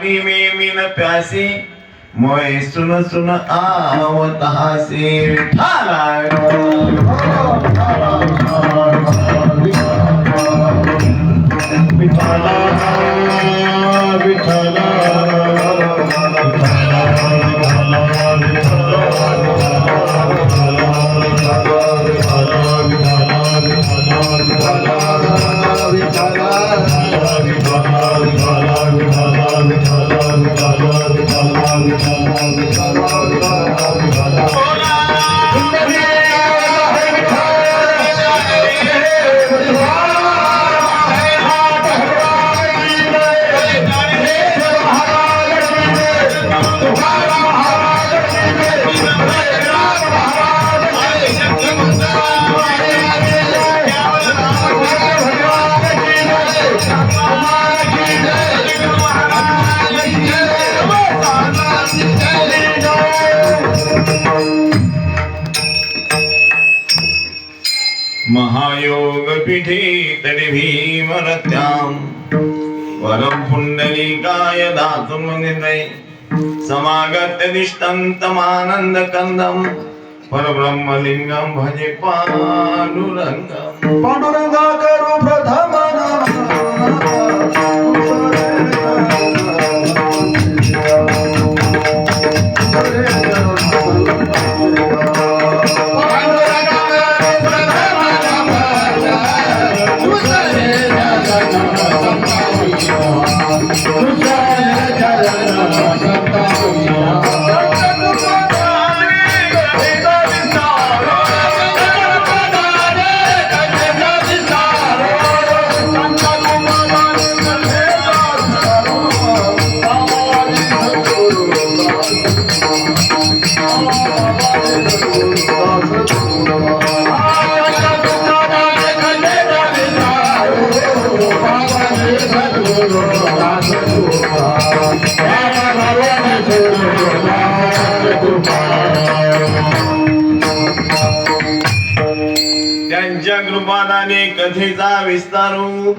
में मिन प्यासी मोय सुन सुन आवत हासी विठाला विठाला महायोग पीठे तडे भीमरत्याम वरम पुंडलिकाय दातुम निदय समागत दिष्टंतमानंद कंदम परब्रह्मलिंगम भजे पांडुरंगम पांडुरंगा करू प्रथम त्यांच्या कृपादाने कथेचा विस्तारू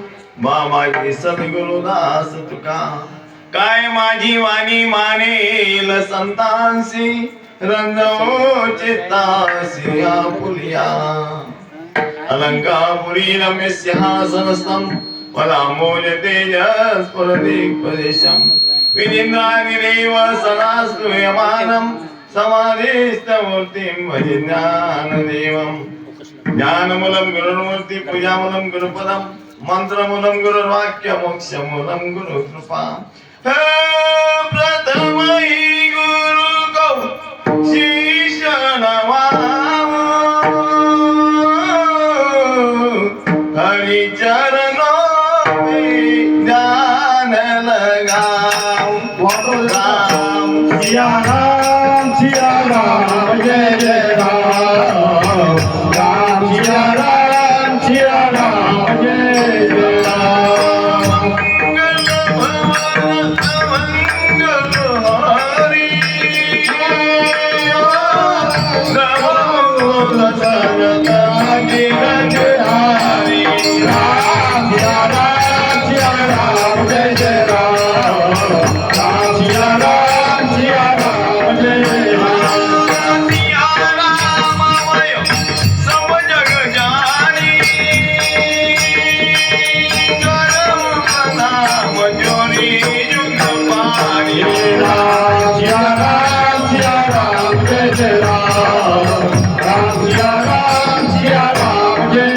बाबाजी सद्गुरुदास तुका काय माझी वाणी मानेल संतांसी रंजो चित्तासी आपुलिया अलंकापुरी रम्य सिंहासनस्थं पदामोज तेजस्फुर दिग्प्रदेशं विनिन्द्रादिदेव सदा स्तूयमानं समाधिस्थमूर्तिं भजे ज्ञानदेवम् ज्ञानमूलं गुरुर्मूर्ति पूजामूलं गुरुपदं मंत्रमूलं गुरुर्वाक्य मोक्षमूलं गुरुकृपा प्रथमहि गुरुगौ शिष्य नमामि हरिचरणों में ध्यान लगाऊं राम सिया राम जय जय राम सिया राम जय जय राम मंगल हरि नमो सरदा गिरन हरि राम सिया राम जय जय राम सिया राम जय जय राम सिया राम सब जग जानी करम नाम जोरी जुग पानी राम सिया राम जय जय राम सिया राम जय राम जय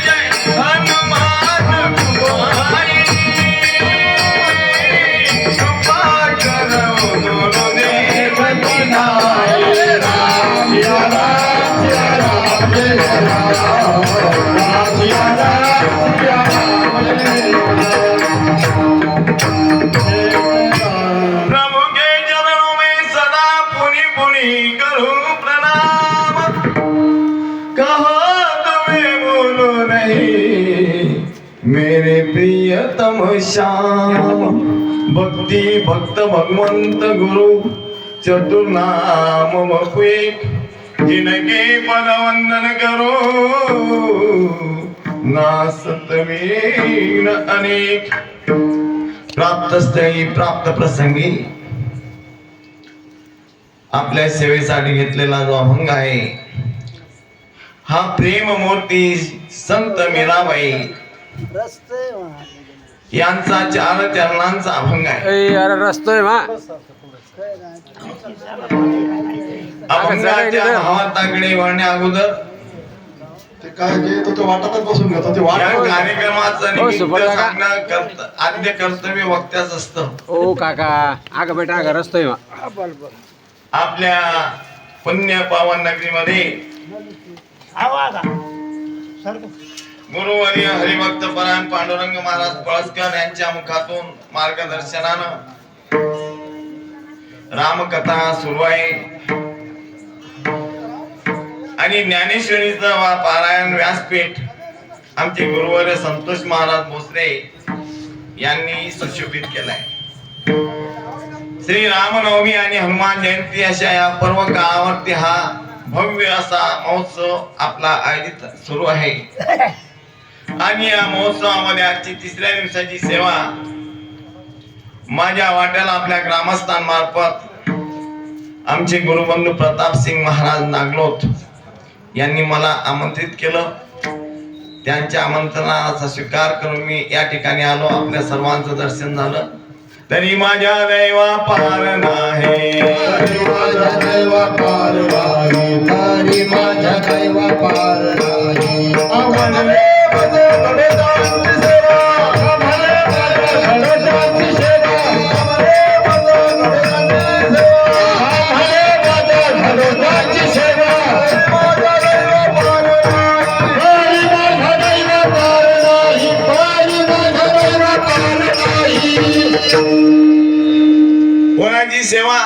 जय हनुमान कुमारी कृपा करो दोनों देव बनाए राम सिया राम जय जय राम सिया राम जय प्रभु के चरणों में सदा पुनि पुनि करूं प्रणाम कहो तुम्हें बोलो नहीं मेरे प्रियतम श्याम भक्ति भक्त भगवंत गुरु चतुर्नाम बपुएक जिनके पद वंदन करो नासत वीण अनेक प्राप्त स्थळी प्राप्त प्रसंगी आपल्या सेवेसाठी घेतलेला जो अभंग आहे हा प्रेम मूर्ती संत मीराबाई यांचा 4 चरणांचा अभंग आहे. अभंगाच्या भावाताकडे वळण्या अगोदर ते काय जे तो वाटतच बसून घेतो ते या वाट कार्यक्रमाचं निमित्त सांगणं आद्य कर्तव्य वक्त्याच असतं. ओ काका आग बेटा आग रस्तोय आपल्या पुण्य पावन नगरीमध्ये गुरुवर्य हरिभक्त परायण पांडुरंग महाराज पळसकर यांच्या मुखातून मार्गदर्शनानं रामकथा सुरू आहे आणि ज्ञानेश्वरीचं पारायण व्यासपीठ आमचे गुरुवर्य संतोष महाराज भोसले यांनी सुशोभित केलाय. श्री रामनवमी आणि हनुमान जयंती अशा या पर्व काळावरती हा भव्य असा महोत्सव आपला आयोजित सुरू आहे आणि या महोत्सवामध्ये आजची 3ऱ्या दिवसाची सेवा माझ्या वाट्याला आपल्या ग्रामस्थांमार्फत आमचे गुरुबंधू प्रताप सिंग महाराज नागलोथ यांनी मला आमंत्रित केलं. त्यांच्या आमंत्रणाचा स्वीकार करून मी या ठिकाणी आलो. आपल्या सर्वांचं दर्शन झालं. तरी माझ्या दैवा पार नाही, तरी माझ्या दैवा पार नाही, तरी माझ्या दैवा पार नाही. आम्हाला भजे गणेशाची सेवा, आम्हाला भजे गणेशाची सेवा, आम्हाला भजे गणेशाची सेवा, आम्हाला भजे गणेशाची सेवा. माझ्या दैवा पार नाही, माझ्या दैवा पार नाही, माझ्या दैवा पार नाही. कोणाची सेवा?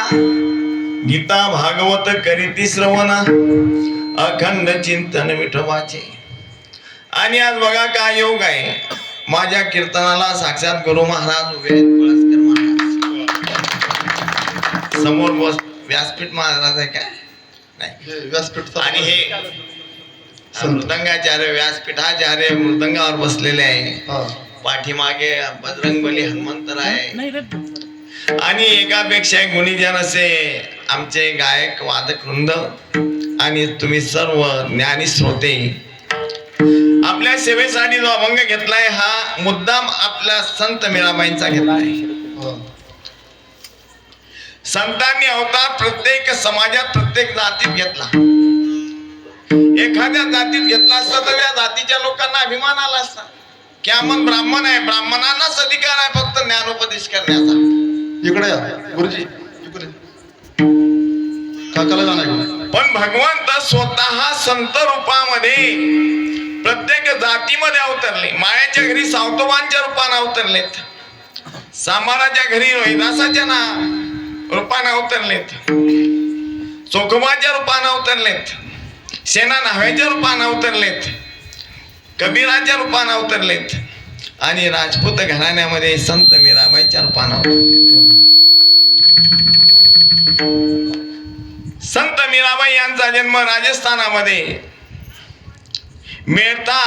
गीता भागवत करीती श्रवणा, अखंड चिंतन विठोबाचे. आणि आज बघा काय योग आहे, माझ्या कीर्तनाला साक्षात गुरु महाराज उभे आहेत. पळसकर महाराज समोर बस. व्यासपीठ महाराज आहे काय? नाही, व्यासपीठ. आणि हे मृदंगाचार्य व्यासपीठाचार्य मृदंगावर बसलेले आहे. पाठीमागे बजरंगबली हनुमंतराय आणि एकापेक्षा एक गुणीजन असे आमचे गायक वादक वृंद आणि तुम्ही सर्व ज्ञानी श्रोते. आपल्या सेवेसाठी जो अभंग घेतलाय हा मुद्दाम आपल्या संत मीराबाईंचा घेतलाय. संतांनी अवतार प्रत्येक समाजात प्रत्येक जातीत घेतला. एखाद्या जातीत घेतला असता तर त्या जातीच्या लोकांना अभिमान आला असता की आपण ब्राह्मण आहे, ब्राह्मणांनाच अधिकार आहे फक्त ज्ञानोपदेश करण्याचा. इकडे या गुरुजी, इकडे काकाला जाणार. पण भगवंत स्वतः संत रूपामध्ये प्रत्येक जातीमध्ये अवतरले. माळ्याच्या घरी सावतोबांच्या रूपाने अवतरलेत, सांबाराच्या घरी रोहिदासाच्या रूपाने अवतरलेत, चोखोबाच्या रूपाने अवतरलेत, सेना न्हाव्याच्या रूपाने अवतरलेत, कबीराच्या रूपाने अवतरलेत आणि राजपूत घराण्यामध्ये संत मीराबाईच्या रूपाने अवतरलेत. संत मीराबाई यांचा जन्म राजस्थानामध्ये मेहता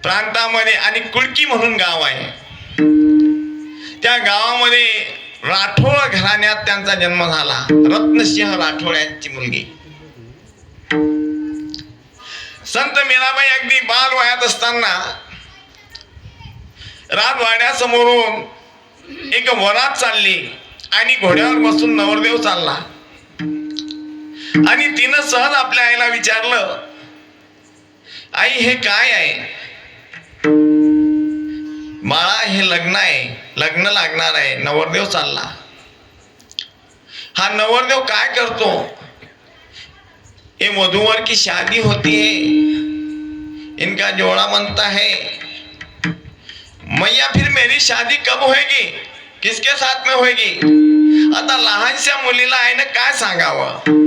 प्रांतामध्ये आणि कुळकी म्हणून गाव आहे. त्या गावामध्ये राठोड घराण्यात त्यांचा जन्म झाला. रत्नसिंह राठोड यांची मुलगी. संत मीराबाई अगदी बाल वयात असताना राजवाड्यासमोरून एक वरात चालली आणि घोड्यावर बसून नवरदेव चालला आणि तिनं सहज आपल्या आईला विचारलं, आई हे काय आहे? बाळा हे लग्न आहे, लग्न लागणार आहे, नवरदेव चालला. हा नवरदेव काय करतो? ये वधूवर की शादी होती है, इनका जोड़ा बनता है, मैया फिर मेरी शादी कब होएगी, किसके साथ में होएगी? आता लहानशा मुलीला आईनं काय सांगावं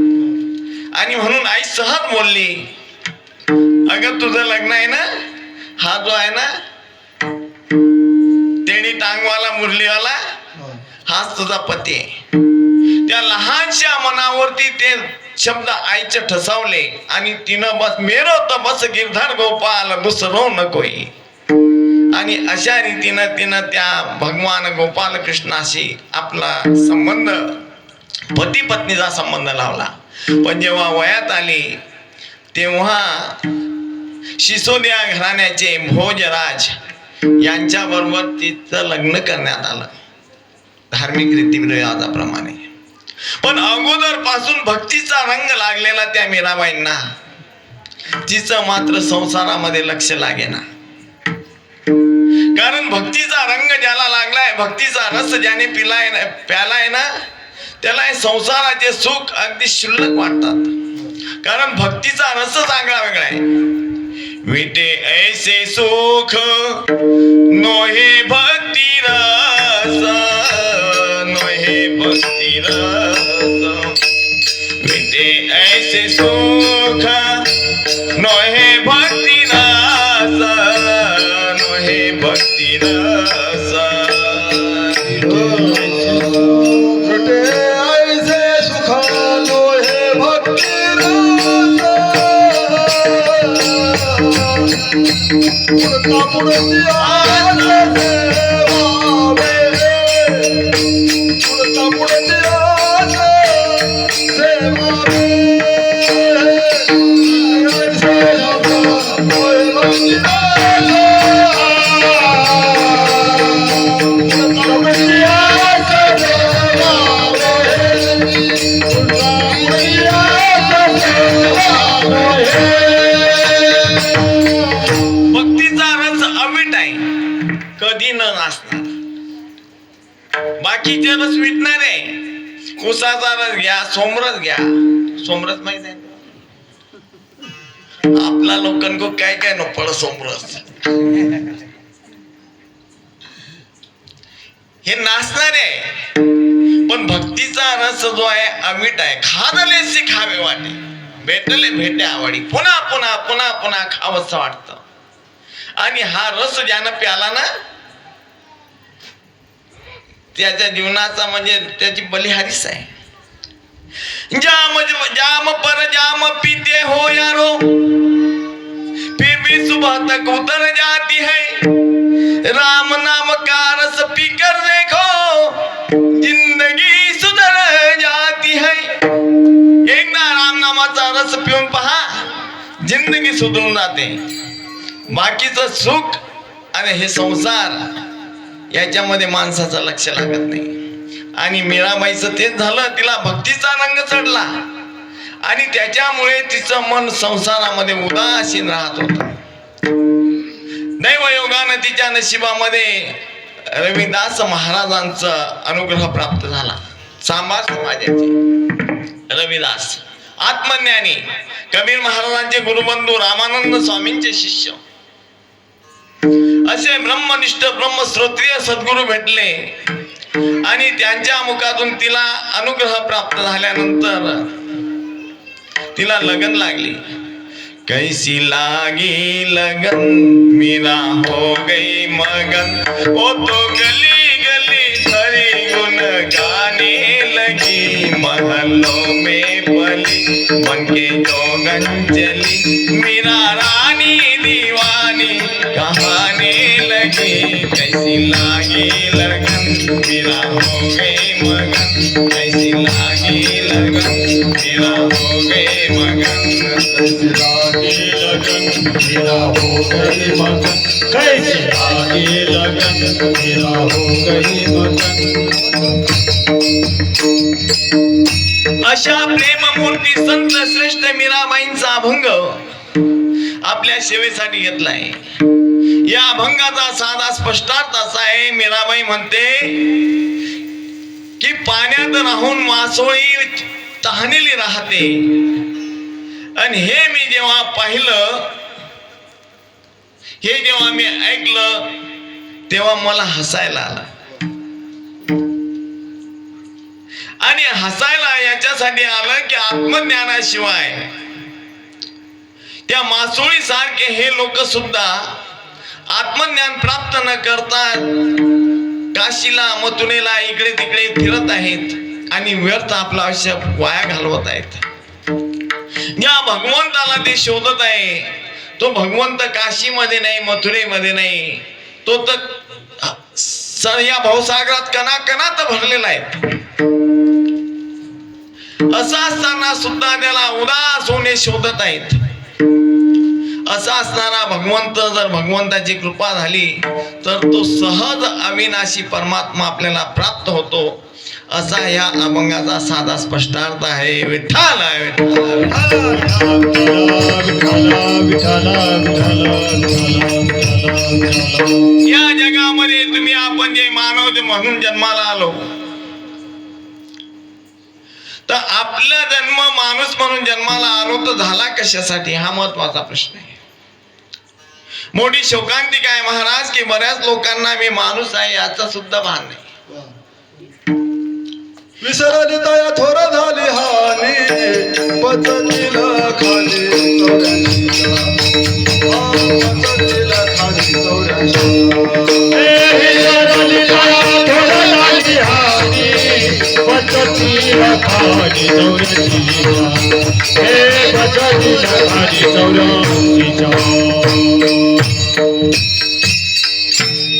आणि म्हणून आई सहज बोलली, अगं तुझं लग्न आहे ना, हा जो आहे ना तेणी टांगवाला मुरलीवाला हाच तुझा पती आहे. त्या लहानशा मनावरती ते शब्द आईचे ठसावले आणि तिनं बस मेरो तर बस गिरधर गोपाल दुसरो नकोई आणि अशा रीतीनं तिनं त्या भगवान गोपाल कृष्णाशी आपला संबंध पती पत्नीचा संबंध लावला. पण जेव्हा वयात आली तेव्हा सिसोदिया घराण्याचे भोजराज यांच्या बरोबर तिचं लग्न करण्यात आलं धार्मिक रीतिरिवाजाप्रमाणे. पण अगोदर पासून भक्तीचा रंग लागलेला त्या मीराबाईंना तिचं मात्र संसारामध्ये लक्ष लागेना. कारण भक्तीचा रंग ज्याला लागलाय, भक्तीचा रस ज्याने प्यालाय ना, त्याला संसाराचे सुख अगदी क्षुल्लक वाटतात. कारण भक्तीचा रस चांगला वेगळा आहे. विटे ऐसे सुख नोहे भक्ती रस, नोहे भक्ती रस. विटे ऐसे सुख नोहे भक्ती रस, नोहे भक्ती रस. घटे ऐसे सुखालो हे भक्ती रस. पुढता पुढती आस सेवावे, पुढता पुढती आस सेवावे. ऐसे सुखालो हे भक्ती रस. पुढता पुढती आस भक्तीचा रस अवीट आहे, कधी न नासणार. बाकीचे रस विटणार आहे. उसाचा रस घ्या, सोमरस घ्या. सोमरस माहित आहे आपला लोकांको काय काय नपळ सोमरस. हे नाचणार आहे. पण भक्तीचा रस जो आहे अवीट आहे. खादलेसी खावे वाटे, भेटले भेटे आवडी. पुन्हा पुन्हा पुन्हा पुन्हा खावंसं वाटतं. आणि हा रस ज्यानं प्याला ना, त्याच्या जीवनाचा म्हणजे त्याची बलिहारीच आहे. जाम जाम पर जाम पीते हो यारो, फिर भी सुबह तक उतर जाती है. राम नाम का रस पीकर देखो, जिंदगी सुधर जाती है. एकदा राम नामाचा रस पिऊन पहा, जिंदगी सुधरून जाते. बाकीचं सुख आणि हे संसार याच्यामध्ये माणसाचं लक्ष लागत नाही. आणि मीराबाईचं तेच झालं. तिला भक्तीचा रंग चढला आणि त्याच्यामुळे तिचं मन संसारामध्ये उदासीन राहत होतं. दैवयोगानं तिच्या नशिबामध्ये रविदास महाराजांचा अनुग्रह प्राप्त झाला. सांबार समाजाचे रविदास आत्मज्ञानी, कबीर महाराजांचे गुरुबंधू, रामानंद स्वामींचे शिष्य, असे ब्रह्मनिष्ठ ब्रह्मश्रोत्रिय सद्गुरू भेटले. आणि त्यांच्या मुखातून तिला अनुग्रह प्राप्त झाल्यानंतर तिला लगन लागली. कैसी लागी लगन मीरा हो गई मगन, ओ तो गली गली हरि गुण गाने लगी. महलों में पली बनके जोगन चली, मीरा रानी दीवानी कहाने लगी. कैसी लागी लगन मीरा हो गई मगन, कैसी लागी लगन मीरा हो गई मगन. कैसी लागी लगन मेरा हो गई मगन, कैसी लागी लगन मेरा हो गई मगन. अशा प्रेममूर्ती संत श्रेष्ठ मीराबाईंचा अभंग आपल्या सेवेसाठी घेतलाय. या अभंगाचा साधा स्पष्टार्थ असा आहे. मीराबाई म्हणते की पाण्यात राहून मासोळी तहानेली राहते. आणि हे मी जेव्हा पाहिलं, हे जेव्हा मी ऐकलं, तेव्हा मला हसायला आलं. आणि हसायला याच्यासाठी आलं की आत्मज्ञानाशिवाय त्या मासोळी सारखे हे लोक सुद्धा आत्मज्ञान प्राप्त न करता काशीला मथुरेला इकडे तिकडे फिरत आहेत आणि व्यर्थ आपलं आयुष्य वाया घालवत आहेत. ज्या भगवंताला ते शोधत आहे तो भगवंत काशीमध्ये नाही, मथुरेमध्ये नाही, तो तर या भवसागरात कणाकणात भरलेला आहे. असं असताना सुद्धा त्याला उदास होणे शोधत आहेत. असा असणारा भगवंत, जर भगवंताची कृपा झाली तर तो सहज अविनाशी परमात्मा आपल्याला प्राप्त होतो. असा या अभंगाचा साधा स्पष्टार्थ आहे. विठ्ठल या जगामध्ये तुम्ही आपण जे मानव म्हणून जन्माला आलो, तर आपला जन्म माणूस म्हणून जन्माला आलो तर झाला कशासाठी, हा महत्वाचा प्रश्न आहे. मोठी शोकांतिका आहे महाराज की बऱ्याच लोकांना मी माणूस आहे याचा सुद्धा भान नाही. विसरली तया थोर झाली हानी, पचनीला खाली पचनीला खाली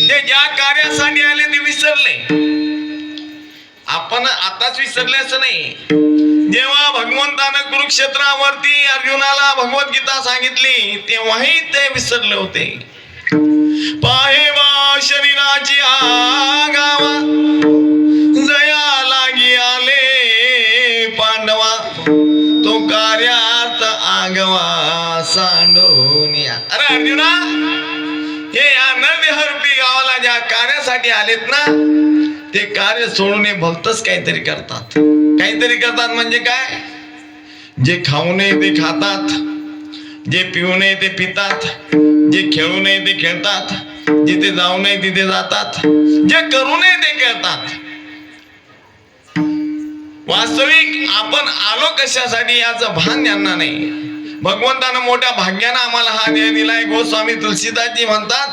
ते ज्या कार्यासाठी आले ते विसरले. आपण आताच विसरले असं नाही. जेव्हा भगवंतानं कुरुक्षेत्रावरती अर्जुनाला भगवद्गीता सांगितली तेव्हाही ते विसरले होते. पाहेवा शरीराची आगावा, जया लागी आले पांडवा, तो कार्यात आगवा सांडोनिया. अरे अर्जुना, हे या नरदेहरूपी गावाला ज्या कार्यासाठी आलेत ना, ते कार्य सोडून हे भलतच काहीतरी करतात. काहीतरी करतात म्हणजे काय? जे खाऊ नये ते खातात, जे पिऊ नये ते पितात, जे खेळू नये ते खेळतात, जिथे जाऊ नये तिथे जातात, जे करू नये ते करतात. वास्तविक आपण आलो कशासाठी याचं भान यांना नाही. भगवंतानं मोठ्या भाग्यानं आम्हाला हा देह दिलाय. गोस्वामी तुलसीदासजी म्हणतात,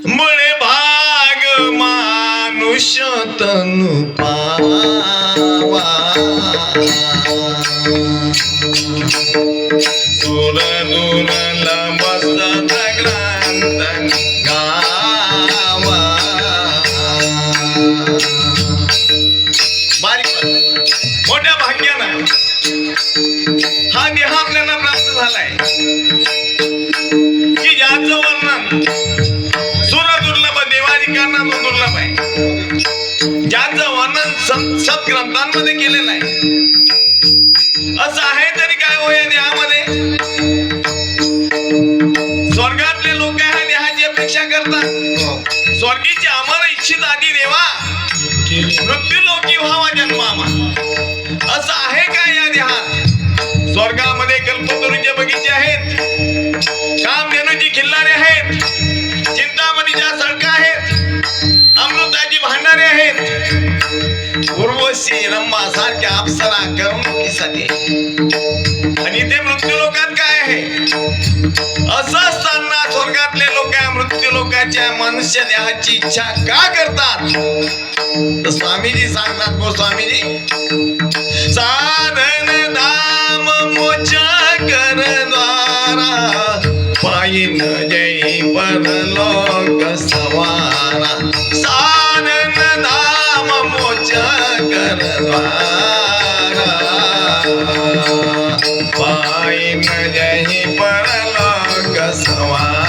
बळे भाग मानुष्य तनु पावा, सुर दुर्लभ मस्त ग्रंथ गावा. बारीक मोठ्या भाग्यानं हा देह आपल्याला प्राप्त झालाय की ज्याचं वर्णन दुर्लभ देवाधिकांना तो दुर्लभ आहे, ज्याचं वर्णन सत्ग्रंथांमध्ये केलेलं आहे. असं आहे तरी काय हो या देहामध्ये? स्वर्गातले लोक ह्या देहाची अपेक्षा करतात. स्वर्गीचे अमर इच्छित आधी देवा, मृत्यू लोकी व्हावा जन्मामा. असं आहे का या देहात? स्वर्गामध्ये कल्पतरूचे बगीचे आहेत, कामधेनूची खिल्लारे आहेत, चिंतामणीच्या सडका आहेत, अमृताची भांडारे आहेत, उर्वशी रंभा सारख्या अप्सरा करमणुकीसाठी. आणि ते मृत्यू लोकात काय आहे? असं असताना स्वर्गातले लोक मृत्यू लोकांच्या मनुष्य देहाची इच्छा का करतात? तर स्वामीजी सांगतात, गोस्वामीजी, साधन धाम मोच कर द्वारा, पायीन जय परलोक सवारा. साधन धाम मोच कर द्वारा, पायीन जय परलोक सवारा.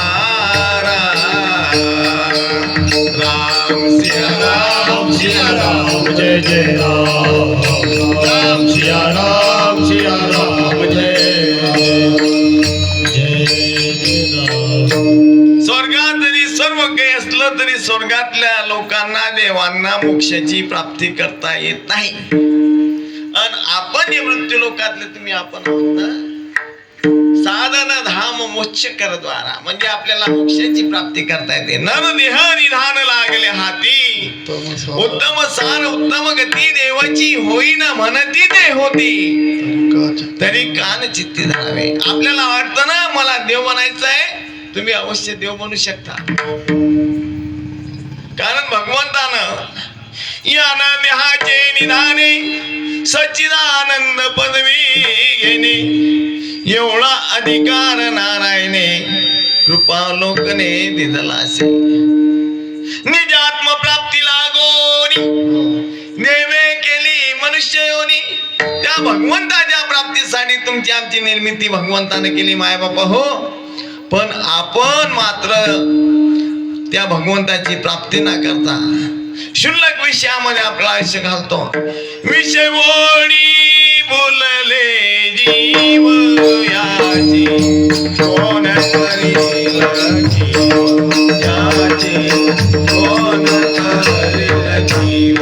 राम सिया राम, सिया राम, जय जय राम. राम सिया राम, सिया राम, जय स्वर्गात जरी सर्व काही असलं तरी स्वर्गातल्या लोकांना देवांना मोक्षाची प्राप्ती करता येत नाही. आणि आपण जे मृत्यू लोकातले तुम्ही आपण आहोत ना, साधन धाम मोक्ष कर द्वारा, म्हणजे आपल्याला मोक्षाची प्राप्ती करता येते. नर देह निधान लागले हाती, उत्तम सार उत्तम गती देवाची होईन म्हणती ते होती, तरी कान चित्ती धरावे. आपल्याला वाटतं ना मला देव बनायचं आहे, तुम्ही अवश्य देव बनू शकता. कारण भगवंतानं या देहाचे निधाने सच्चिदानंद पदवी घेणे एवढा अधिकार नारायणे कृपालोकने दिदला असे निज आत्मप्राप्तीला गोरी देवे केली मनुष्य योनी. त्या भगवंताच्या प्राप्तीसाठी तुमची आमची निर्मिती भगवंताने केली माय बापा हो. पण आपण मात्र त्या भगवंताची प्राप्ती न करता शुल्लक विषयामध्ये आपलं आयुष्य घालतो. विषय ओढी बोलले जीव याची कोण करील जीव याची कोण करील जीव.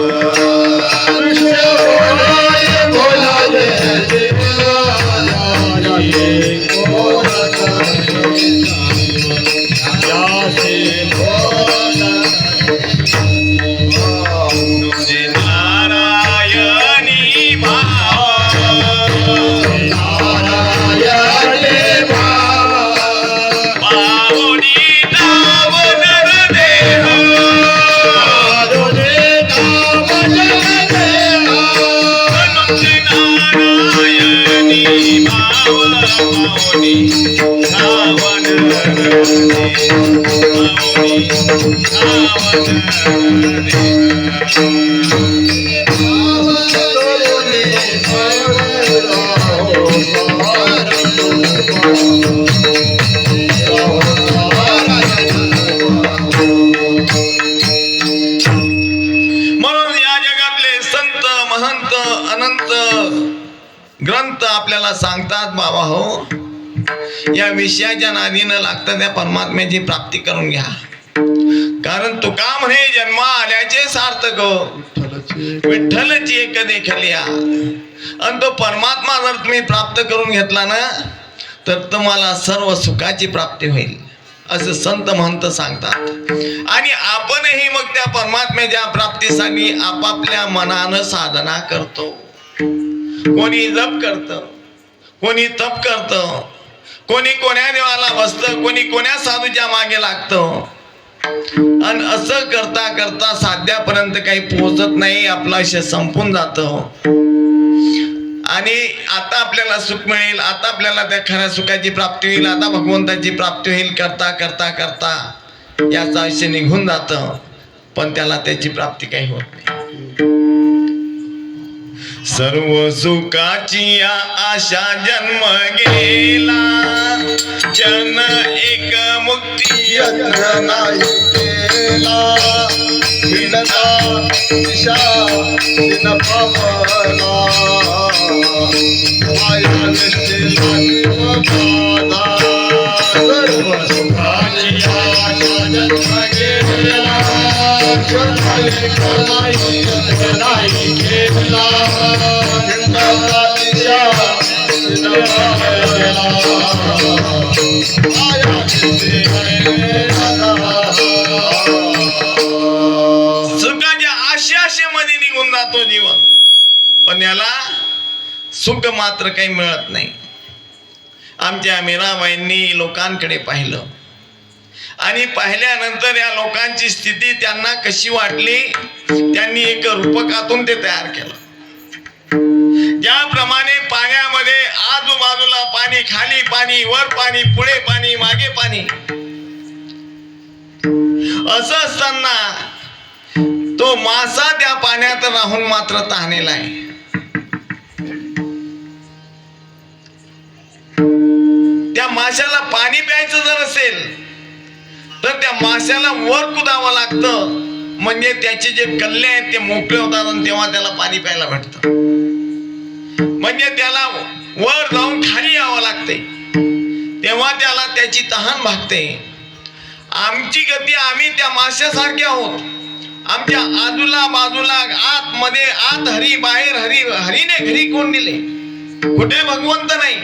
ग्रंथ आपल्याला सांगतात बाबा हो या विषयाच्या नादी न लागता त्या परमात्म्याची प्राप्ती करून घ्या. कारण तुका म्हणे जन्म आल्याचे सार्थक विठ्ठलची एक देखलिया. आणि तो परमात्मा जर तुम्ही प्राप्त करून घेतला ना तर तुम्हाला सर्व सुखाची प्राप्ती होईल असं संत महंत सांगतात. आणि आपणही मग त्या परमात्म्याच्या प्राप्तीसाठी आपापल्या मनानं साधना करतो. कोणी जप करत, कोणी तप करत, कोणी कोण्या देवाला बसत, कोणी कोण्या साधूच्या मागे लागतं. आणि असं करता करता साध्यापर्यंत काही पोहोचत नाही. आपलं आयुष्य संपून जातं. आणि आता आपल्याला सुख मिळेल, आता आपल्याला त्या खऱ्या सुखाची प्राप्ती होईल, आता भगवंताची प्राप्ती होईल करता करता करता याचं आयुष्य निघून जातं. पण त्याला त्याची प्राप्ती काही होत नाही. सर्व सुखाची आशा जन्म गेला जन एक मुक्ती यत्न नाही केला हिंडता दिशा दिन पावला माया निष्ठेला बाधा सर्व सुखाची आशा जन्म गेला जन्म एक नाही यत्न नाही केला हिंडता दिशा दिन पावला सुखाच्या आशेमध्ये निघून जातो जीवन. पण याला सुख मात्र काही मिळत नाही. आमच्या मीराबाईंनी लोकांकडे पाहिलं आणि पाहिल्यानंतर या लोकांची स्थिती त्यांना कशी वाटली त्यांनी एक रूपकातून ते तयार केलं. ज्याप्रमाणे पाण्यामध्ये आजूबाजूला पाणी, खाली पाणी, वर पाणी, पुढे पाणी, मागे पाणी, असं असताना तो मासा त्या पाण्यात राहून मात्र तहानेला आहे. त्या माशाला पाणी प्यायचं जर असेल तर त्या माशाला वर कुदावं लागतं. म्हणजे त्याचे जे कल्ले आहेत ते मोकळे होतात आणि तेव्हा त्याला पाणी प्यायला भेटतं. म्हणजे त्याला वर जाऊन खाली यावं लागते तेव्हा त्याला त्याची तहान भागते. आमची गती आम्ही त्या माशासारखे आहोत. आमच्या आजूला बाजूला आतमध्ये आत हरी, बाहेर हरी. हरीने घरी कोण दिले? कुठे भगवंत नाही.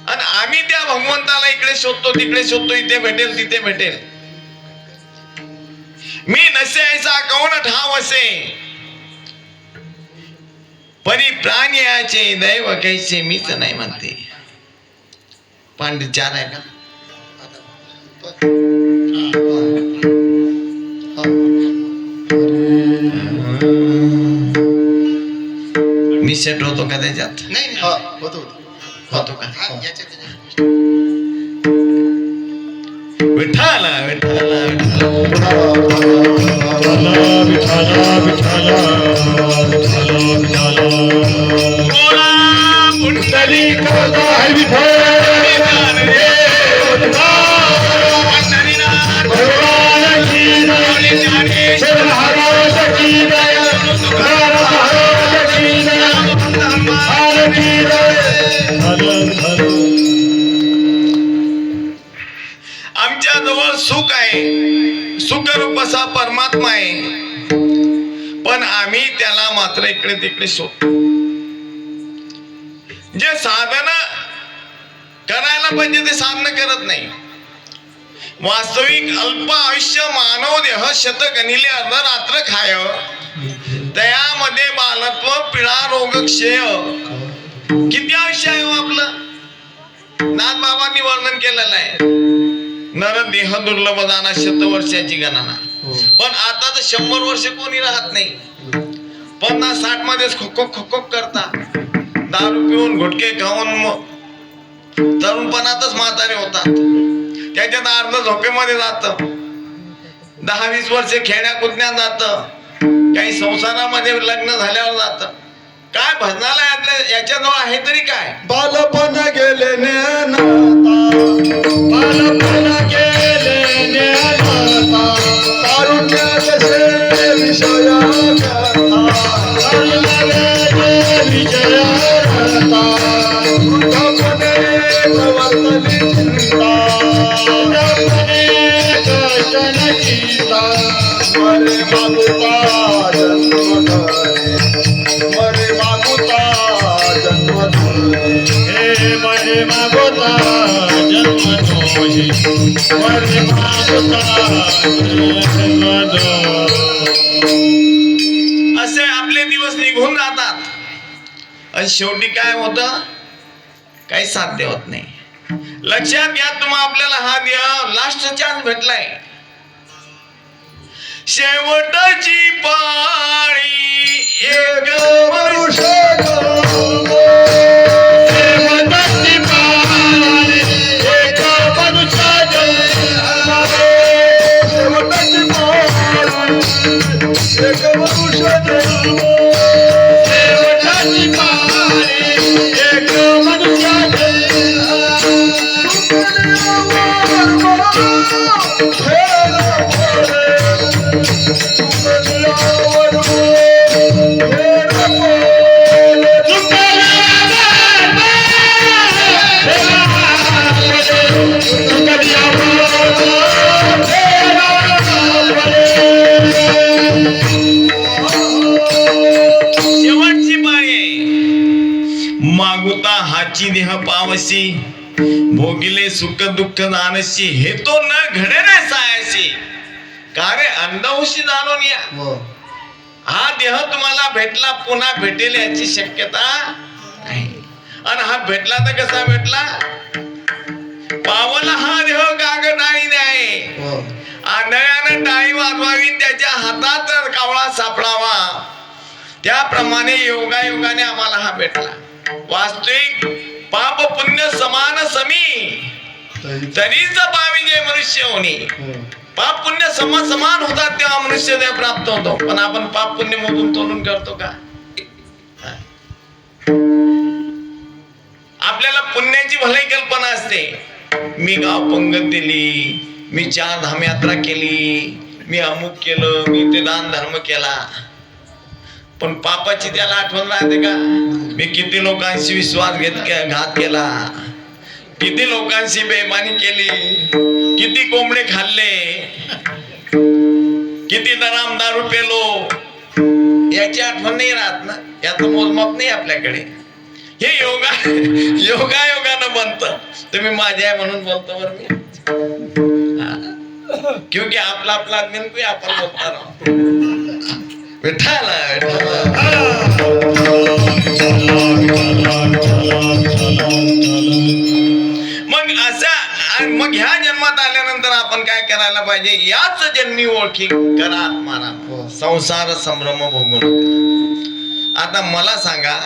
आणि आम्ही त्या भगवंताला इकडे शोधतो, तिकडे शोधतो, इथे भेटेल तिथे भेटेल. मी नसे ऐसा कौन ठाव असे परी प्राण याचे दैव कैसे मीच नाही म्हणते. पांडे 4 आहे का? मी सेट होतो का त्याच्यात? नाही होतो होतो का? विठ्ठल विठ्ठल बोला पुंडलिक आमच्या जवळ सुख आहे, सुखरूप असा परमात्मा आहे, पण आम्ही त्याला मात्र इकडे तिकडे शोधतो. जे साधन करायला पाहिजे ते साधन करत नाही. वास्तविक अल्प आयुष्य मानव देह शत गणिले अर्धरात्र खाय, त्यामध्ये बालत्व पिळा रोग क्षय. किती आयुष्य आहे हो आपलं? नाथ बाबांनी वर्णन केलेलं आहे. नर देह दुर्लभ जाना शत वर्षाची गणना. पण आता तर 100 वर्ष कोणी राहत नाही. 50-60 मध्येच खोक खोक करता, दारू पिऊन गुटके खाऊन तरुणपणातच म्हातारे होतात. त्याच्यात अर्ध झोपेमध्ये जात, 10-20 वर्ष खेड्या कुदण्यात जात, काही संसारामध्ये लग्न झाल्यावर जात. काय भजनाला याच्याजवळ आहे तरी काय? बालपण गेले नेनाता, बालपण गेले नेनाता, तारुण्य जसे विषय करता, विजय करता, वृद्धपणे प्रवर्तली चिंता, कष्टन चिंता, मरे मागुता जन्म धरे, मरे मागुता जन्म धरे, हे मरे मागुता जन्म धरे, मरे मागुता जन्म धरे. असे आपले दिवस निघून जातात आणि शेवटी काय होतं? काही साध्य होत नाही. लक्षात घ्या, तुम्हाला आपल्याला हा देह लास्ट चान्स भेटलाय. शेवटची पाळी एक मनुष्य शेवटची पाळी एक मनुष्य जन्मावे, शेवटची पाळी एक मनुष्य जन्मावे, शेवटची पाळी एक मनुष्य शेवटची पाळी मागुता हाची देह पावसी, भोगिले सुख दुःख जाणशी, हे तो न घडे रे सायाशी. का रे अंधौशी जाणून या. हा देह तुम्हाला भेटला, पुन्हा भेटेल याची शक्यता नाही. आणि हा भेटला तर कसा भेटला? पावला हा देह काग डाळीने आहे. आंधळ्यानं टाळी वाजवावी, त्याच्या हातात कावळा सापडावा. त्याप्रमाणे योगायोगाने आम्हाला हा भेटला. वास्तविक पाप पुण्य समान समी, तरीच पाविजे मनुष्य होणे. पाप पुण्य समान होतात तेव्हा मनुष्य देह प्राप्त होतो. पण आपण पाप पुण्य मधून तोडून करतो का? आपल्याला पुण्याची भलाई कल्पना असते. मी गाव पंगत दिली, मी 4 धाम यात्रा केली, मी अमुक केलं, मी ते दान धर्म केला. पण पापाची त्याला आठवण राहते का? मी किती लोकांशी विश्वासघात केला, किती लोकांशी बेईमानी केली, किती कोंबडे खाल्ले, किती दराम दारू पेलो, याची आठवण नाही राहत ना. याचं मोजमाप नाही आपल्याकडे. हे योगायोगानं बनतं. तुम्ही माझे आहे म्हणून बोलतो बरं मी. क्योंकि आपला आदमी कोई आपण बोलता राहतो. विठ्ठल मग असा, मग ह्या जन्मात आल्यानंतर आपण काय करायला पाहिजे? याच जन्मी ओळखी करा आत्माराम, संसार संभ्रम भोगू नका. आता मला सांगा,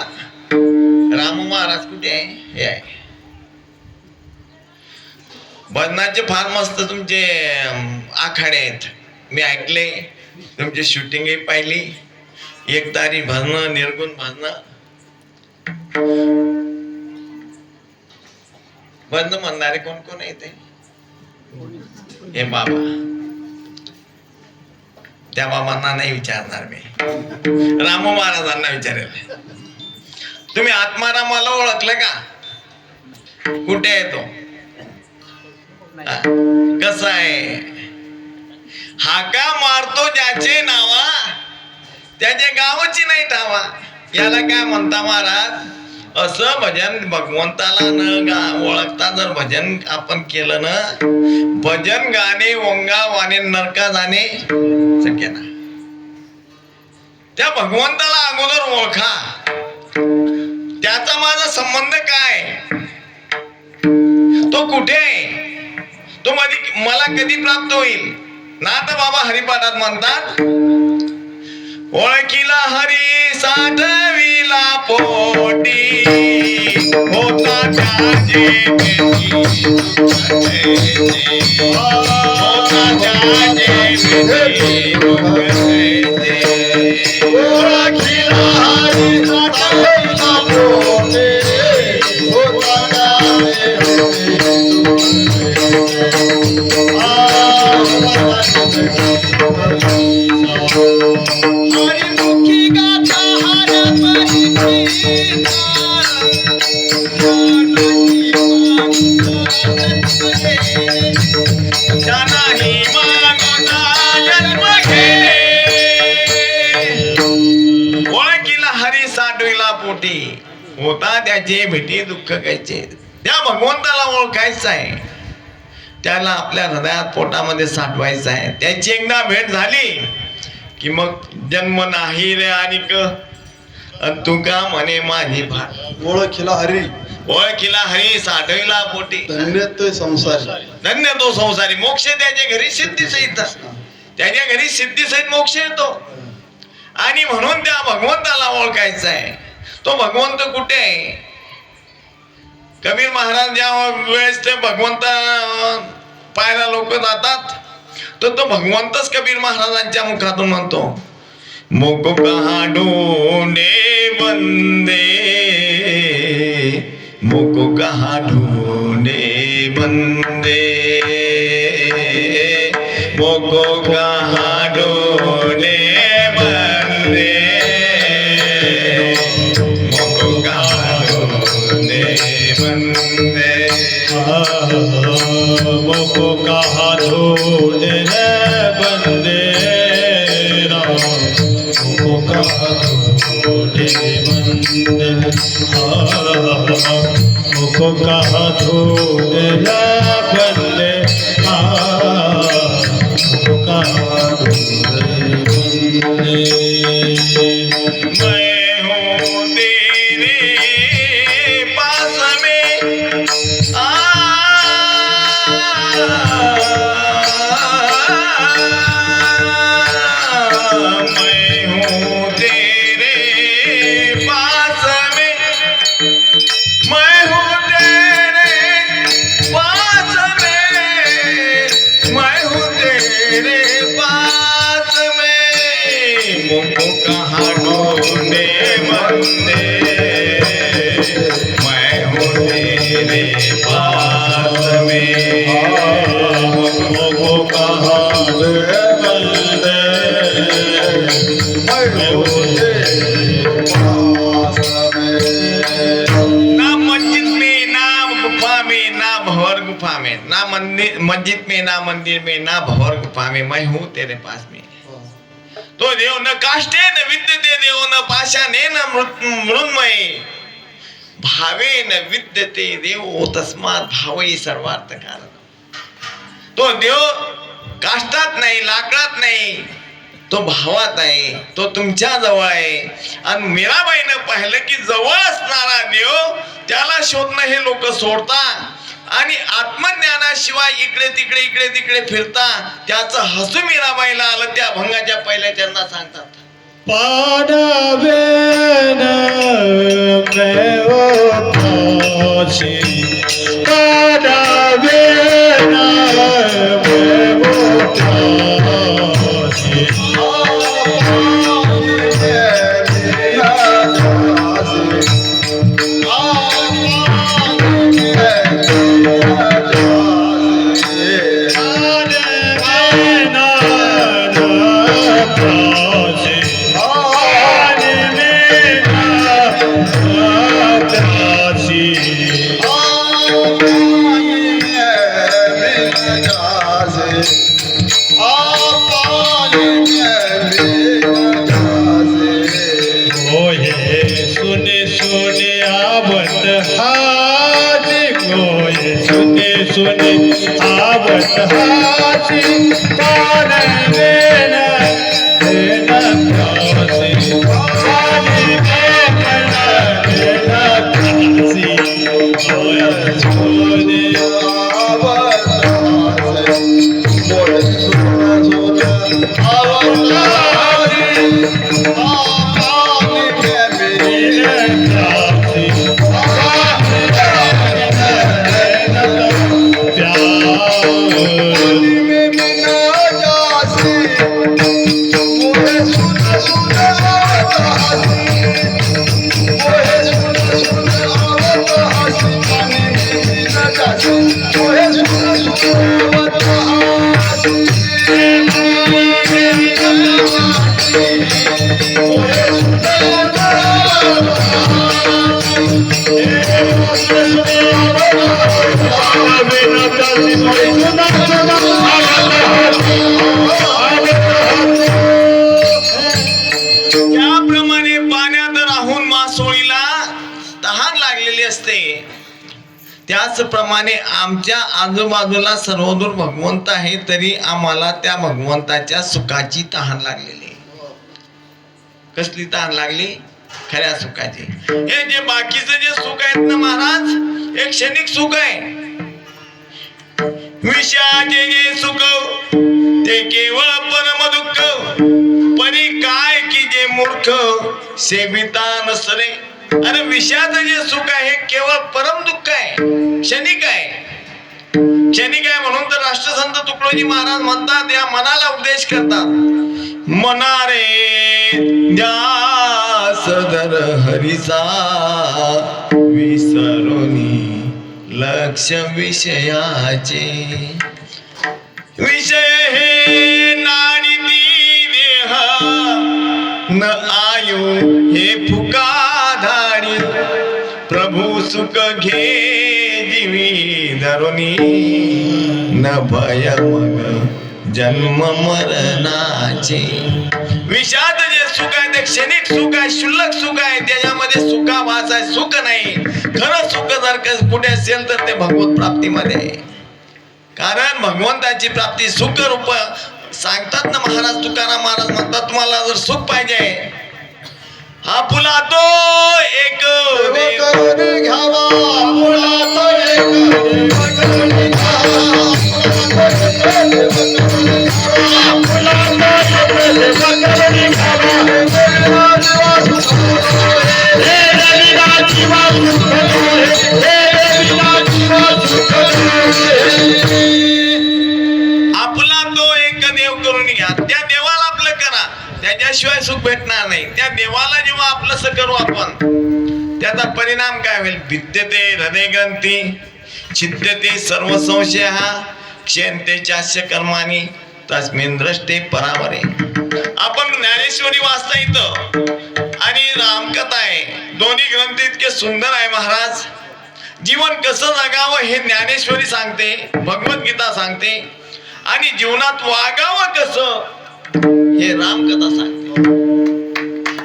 रामू महाराज कुठे आहे? हे आहे. भजनाचे फार मस्त तुमचे आखाडे आहेत. मी ऐकले, तुमची शूटिंगही पाहिली. एकतारी भजनं, निर्गुण भजनं. भजनं म्हणणारे कोण कोण आहे ते? हे बाबा, त्या बाबांना नाही विचारणार मी, रामू महाराजांना विचारेल. तुम्ही आत्मारामाला ओळखलं का? कुठे आहे तो? कसा आहे? हाका मारतो ज्याचे नावा, त्याच्या गावाची नाही ठावा. याला काय म्हणता महाराज? असं भजन भगवंताला न ओळखता जर भजन आपण केलं ना, भजन गाणे ओंगा वाणे नरका जाणे शक्य ना. त्या भगवंताला अगोदर ओळखा. त्याचा माझा संबंध काय? तो कुठे? तो मला कधी प्राप्त होईल? नाथ बाबा हरिपाठात म्हणतात, ओळखीला हरी साठविला पोटी, होता त्याचे भेटी, होता त्याचे भेटी, ओळखीला हरी साठविला पोटी, होता हरिमुखी गाथा ओळखीला हरी साठविला पोटी, होता त्याचे भेटी दुःख कायचे. त्या भगवंताला ओळखायचं आहे, त्याला आपल्या हृदयात पोटामध्ये साठवायचं आहे. त्याची एकदा भेट झाली की मग जन्म नाही रे आणिक, तुका म्हणे माझी भार. ओळखीला हरी, ओळखीला हरी साठविला पोटी, धन्य तो संसारी, धन्य तो संसारी. मोक्ष त्याच्या घरी सिद्धी सहित, त्याच्या घरी सिद्धी सहित मोक्ष येतो. आणि म्हणून त्या भगवंताला ओळखायचं आहे. तो भगवंत कुठे आहे? कबीर महाराज ज्या वेळेस ते भगवंत पाहायला लोक जातात, तर तो भगवंतच कबीर महाराजांच्या मुखातून म्हणतो, मोको कहा ढूंढे बंदे, मोको कहा ढूंढे बंदे, मोको कहा ढूंढे बंदे, मोको कहा ढूंढे बंदे, मोको कहा ढूंढे बंदे, मोको कहा ढूंढे बंदे, मोको कहा ढूंढे बंदे, मोको कहा ढूंढे बंदे. मैं हूँ तेरे पास में, मैं हूँ तेरे पास में, मैं हूँ तेरे पास में, मैं हूँ तेरे पास में, मुझको कहाँ ढूंढे बंदे, मैं हूँ तेरे पास में, मोको कहा बंदे, ना मस्जिद में ना गुफा में ना भंवर गुफा में, ना मंदिर मस्जिद में ना मंदिर में ना भंवर गुफा में, मैं हूँ तेरे पास में. तो देव न काष्टे न विद्यते, देव न पाशाने न मृण्मये, भावे न विद्यते देव तस्मात् भावई सर्वार्थ कारण. तो देव काष्टात नाही, लाकडात नाही, तो भावात आहे, तो तुमच्या जवळ आहे. आणि मीराबाईनं पाहिलं की जवळ असणारा देव त्याला शोधणं हे लोक सोडतात, आणि आत्मज्ञानाशिवाय इकडे तिकडे फिरता. त्याचं हसू मीराबाईला आलं. त्या भंगाच्या पहिल्या त्यांना सांगतात, पाडावे न मेवताची, पाडावे त्याप्रमाणे पाण्यात राहून मासोळीला तहान लागलेली असते, त्याचप्रमाणे आमच्या आजूबाजूला सर्वदूर भगवंत आहे, तरी आम्हाला त्या भगवंताच्या सुखाची तहान लागलेली. कसली तहान लागली? खऱ्या सुखाची. हे जे बाकीचं जे सुख आहेत ना महाराज, एक क्षणिक सुख आहे. विषयाचे जे सुख ते केवळ परम दुःख, परी काय की जे मूर्ख सेविता नसरे. अरे विषयाचं जे सुख आहे केवळ परम दुःख आहे, क्षणिक आहे. क्षणिक आहे म्हणून तर राष्ट्रसंत तुकडोजी महाराज म्हणतात, या मनाला उपदेश करतात, मना रे ध्यास धर हरीचा, विसरोनी लक्ष विषयाचे. विषय हे नाडिती देह न आयु हे फुकाधारी, प्रभू सुख घे जीवी धरुनी, न भय मग जन्म मरणाचे. विषाद जे सुख आहे ते क्षणिक सुख आहे, क्षुल्लक सुख आहे, त्याच्यामध्ये सुखाभास आहे, सुख नाही. खरं सुख जर कुठे असेल तर ते भगवत प्राप्तीमध्ये आहे. कारण भगवंताची प्राप्ती सुख रूप सांगतात ना महाराज तुकाराम महाराज म्हणतात, तुम्हाला जर सुख पाहिजे, हा फुला तो एक करून घ्यावा, मुला तो एक करून घ्यावा. आपला तो एक देव करून घ्या. त्या देवाला आपलं करा, त्याच्याशिवाय सुख भेटणार नाही. त्या देवाला जेव्हा आपलंसं करू आपण, त्याचा परिणाम काय होईल? भिद्यते हृदय ग्रंथी, छिद्यते सर्व संशय, क्षेंते चास्य कर्मानी, तस्मिन् दृष्टे परावरे. आपण ज्ञानेश्वरी वाचता इथं आणि रामकथा आहे, दोन्ही ग्रंथ इतके सुंदर आहे महाराज. जीवन कसं जगावं हे ज्ञानेश्वरी सांगते, भगवद्गीता सांगते, आणि जीवनात वागावं कसं हे रामकथा सांगते.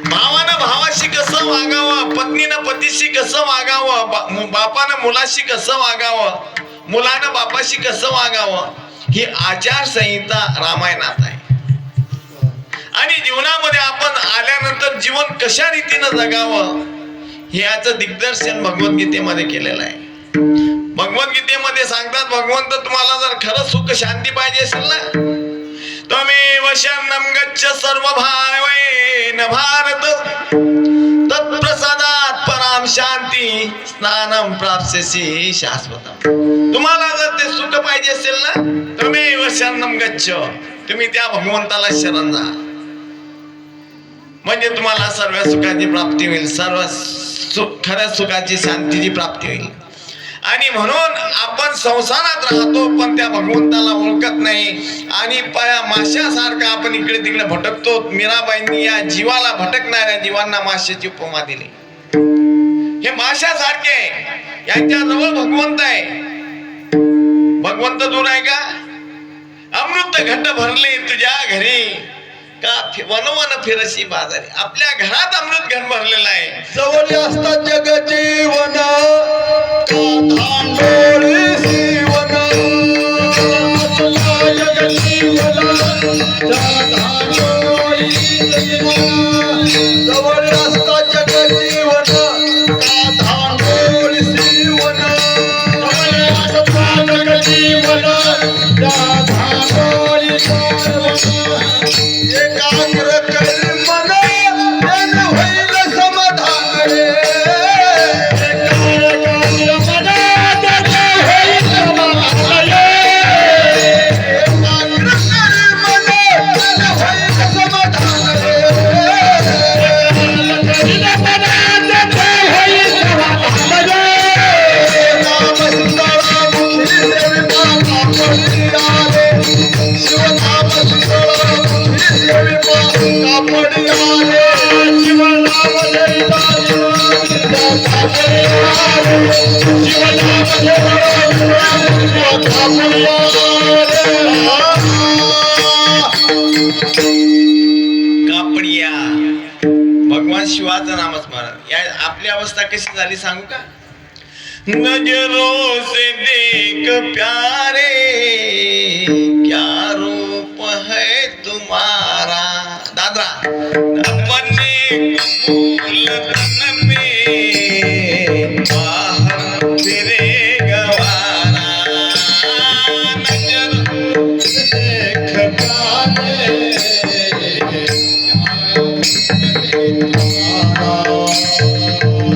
भावानं भावाशी कसं वागावं, पत्नीनं पतीशी कसं वागावं, बापानं मुलाशी कसं वागावं, मुलानं बापाशी कसं वागावं, ही आचारसंहिता रामायणात आहे. आणि जीवनामध्ये आपण आल्यानंतर जीवन कशा रीतीनं जगावं याचं दिग्दर्शन भगवद्गीतेमध्ये केलेलं आहे. भगवद्गीतेमध्ये सांगतात भगवंत, तुम्हाला जर खरं सुख शांती पाहिजे असेल ना, त्वमेव शरणं गच्छ सर्व भावेन भारत, तत्प्रसादात् पराम शांती स्नानं प्राप्स्यसि शाश्वतम्. तुम्हाला जर ते सुख पाहिजे असेल ना, त्वमेव शरणं गच्छ, तुम्ही त्या भगवंताला शरण जा, म्हणजे तुम्हाला सर्व सुखाची प्राप्ती होईल, सर्व खऱ्या सुखाची शांतीची प्राप्ती होईल. आणि म्हणून आपण संसारात राहतो पण त्या भगवंताला ओळखत नाही, आणि माशासारखा आपण इकडे तिकडे भटकतो. मीराबाईंनी या जीवाला, भटकणाऱ्या जीवांना माशाची उपमा दिली. हे माशासारखे, यांच्याजवळ भगवंत आहे. भगवंत दूर आहे का? अमृत घट भरले तुझ्या घरी, का वनवन फिरशी बाजारी. आपल्या घरात अमृत घट भरलेला आहे. जवळ असतात जग जीवन, धांडोळी जीवन, जग जीवन, धांडोळी जीवन. जवळ असतात जग जीवन, धांडोळी जीवन, जवळ असतात जग जीवन, धांडोळी जीवन. देवी कापडी आले जीवनाम देता कापडी आले जीवनाम देता कापडी कापडिया भगवान शिवाचं नामस्मरण. या आपली अवस्था कशी झाली सांगू का? नजरों से देख प्यारे क्या रूप है तुम्हारा. दादरा अपने कबूल तन में बाहर तेरे गवारा. नजरों से देख प्यारे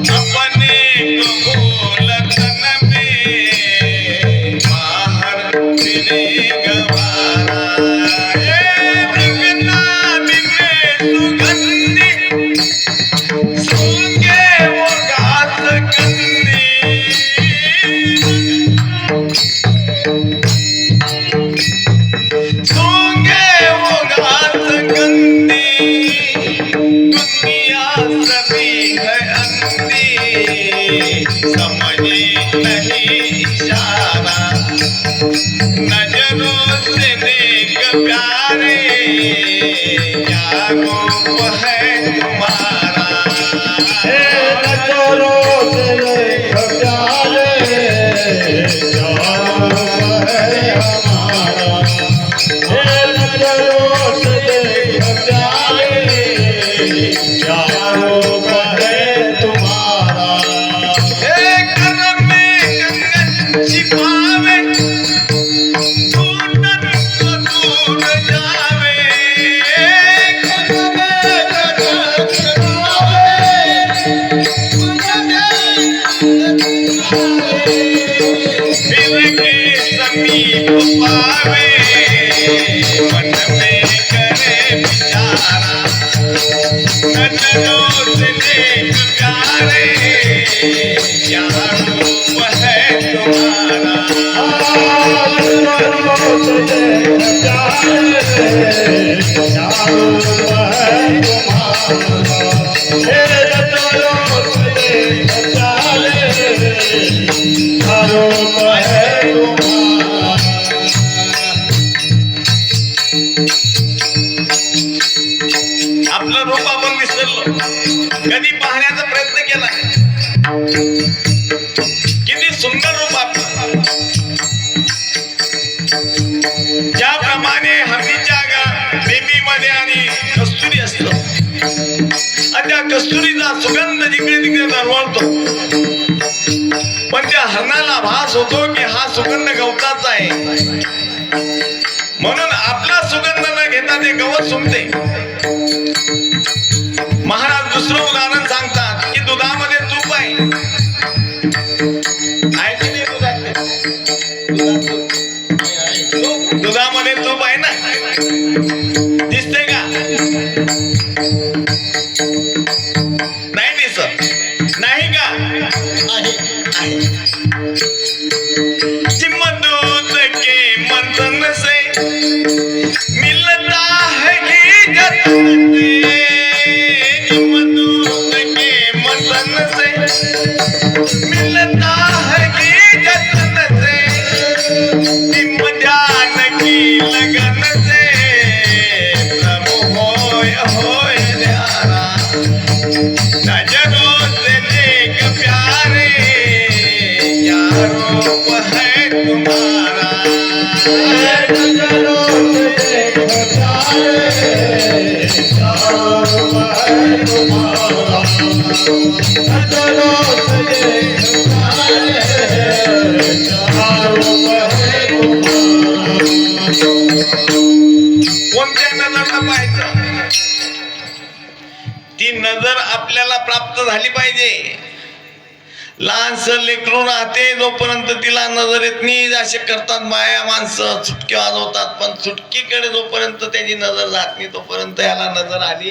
अपने कबूल तन में बाहर तेरे गवारा. मृगनाद में सुगंधी सूंघे वो घास कंदी. सूंघे वो घास कंदी. दुनिया सभी है अंधी समझे नहीं इशारा. नजरों से देख प्यारे क्या रूप है तुम्हारा. नजरों से देख प्यारे क्या रूप है हमारा. नजरों से देख प्यारे क्या रूप है तुम्हारा. कर में कंगन छिपावे टूटन को दूर जावे. कर में कंगन फिर के समीप पावे मन में करे विचारा. नजरों से देख प्यारे क्या रूप है तुम्हारा. नजरों से देख प्यारे क्या रूप है तुम्हारा. नजरों से देख प्यारे क्या रूप है तुम्हारा. आपलं रूप आपण विसरलो, कधी पाहण्याचा प्रयत्न केला नाही. किती सुंदर रूप आपलं. ज्याप्रमाणे हळदीच्या बेबीमध्ये आणि कस्तुरी असतो आणि त्या कस्तुरीचा सुगंध जिकडे तिकडे दरवळतो, पण त्या हरणाला भास होतो की हा सुगंध गवताचा आहे. म्हणून आपला सुगंध न घेता ते गवत सुमते. महाराज दुसरं उदाहरण सांगतात की दुधामध्ये तूप आहे. आहे की नाही दुधात? दुधामध्ये तूप आहे ना, दिसते का? नाही दिसत नाही का? आहे. चिम्मत दूध के मंथन से मिलता है घी जतन से. दूध के मंथन से मिलता है घी जतन से. जान की लगन से प्रभु होय होय न्यारा. नजरों से देख प्यारे क्या रूप है तुम्हारा. नजरों से देख प्यारे क्या रूप है तुम्हारा. नजरों से देख प्यारे क्या रूप है तुम्हारा. कोणत्या नजरला पाहायचं? ती नजर आपल्याला प्राप्त झाली पाहिजे. लहानसं लेकरू राहते जोपर्यंत तिला नजर येत नाही, असे करतात बाया माणसं, चुटकी वाजवतात, पण चुटकीकडे जोपर्यंत त्याची नजर जात नाही तोपर्यंत याला नजर आली.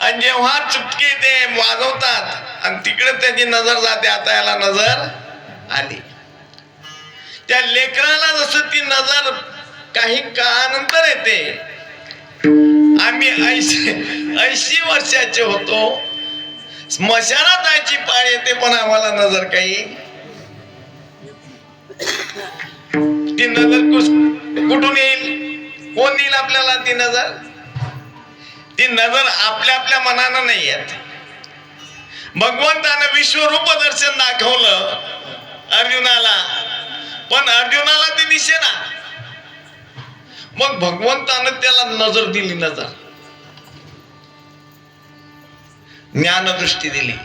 आणि जेव्हा चुटकी ते वाजवतात आणि तिकडे त्याची नजर जाते, आता याला नजर आली. त्या लेकराला जसं ती नजर काही काळानंतर येते, आम्ही 80 वर्षाचे होतो. स्मशानात जायची पाळी येते पण आम्हाला नजर काही. ती नजर कुठून येईल? कोण देईल आपल्याला ती नजर? ती नजर आपल्या आपल्या मनानं नाही येत. भगवंतानं विश्वरूप दर्शन दाखवलं अर्जुनाला, पण अर्जुनाला ती दिसेना. मग भगवंतानं त्याला नजर दिली. नजर ज्ञानदृष्टी दिली.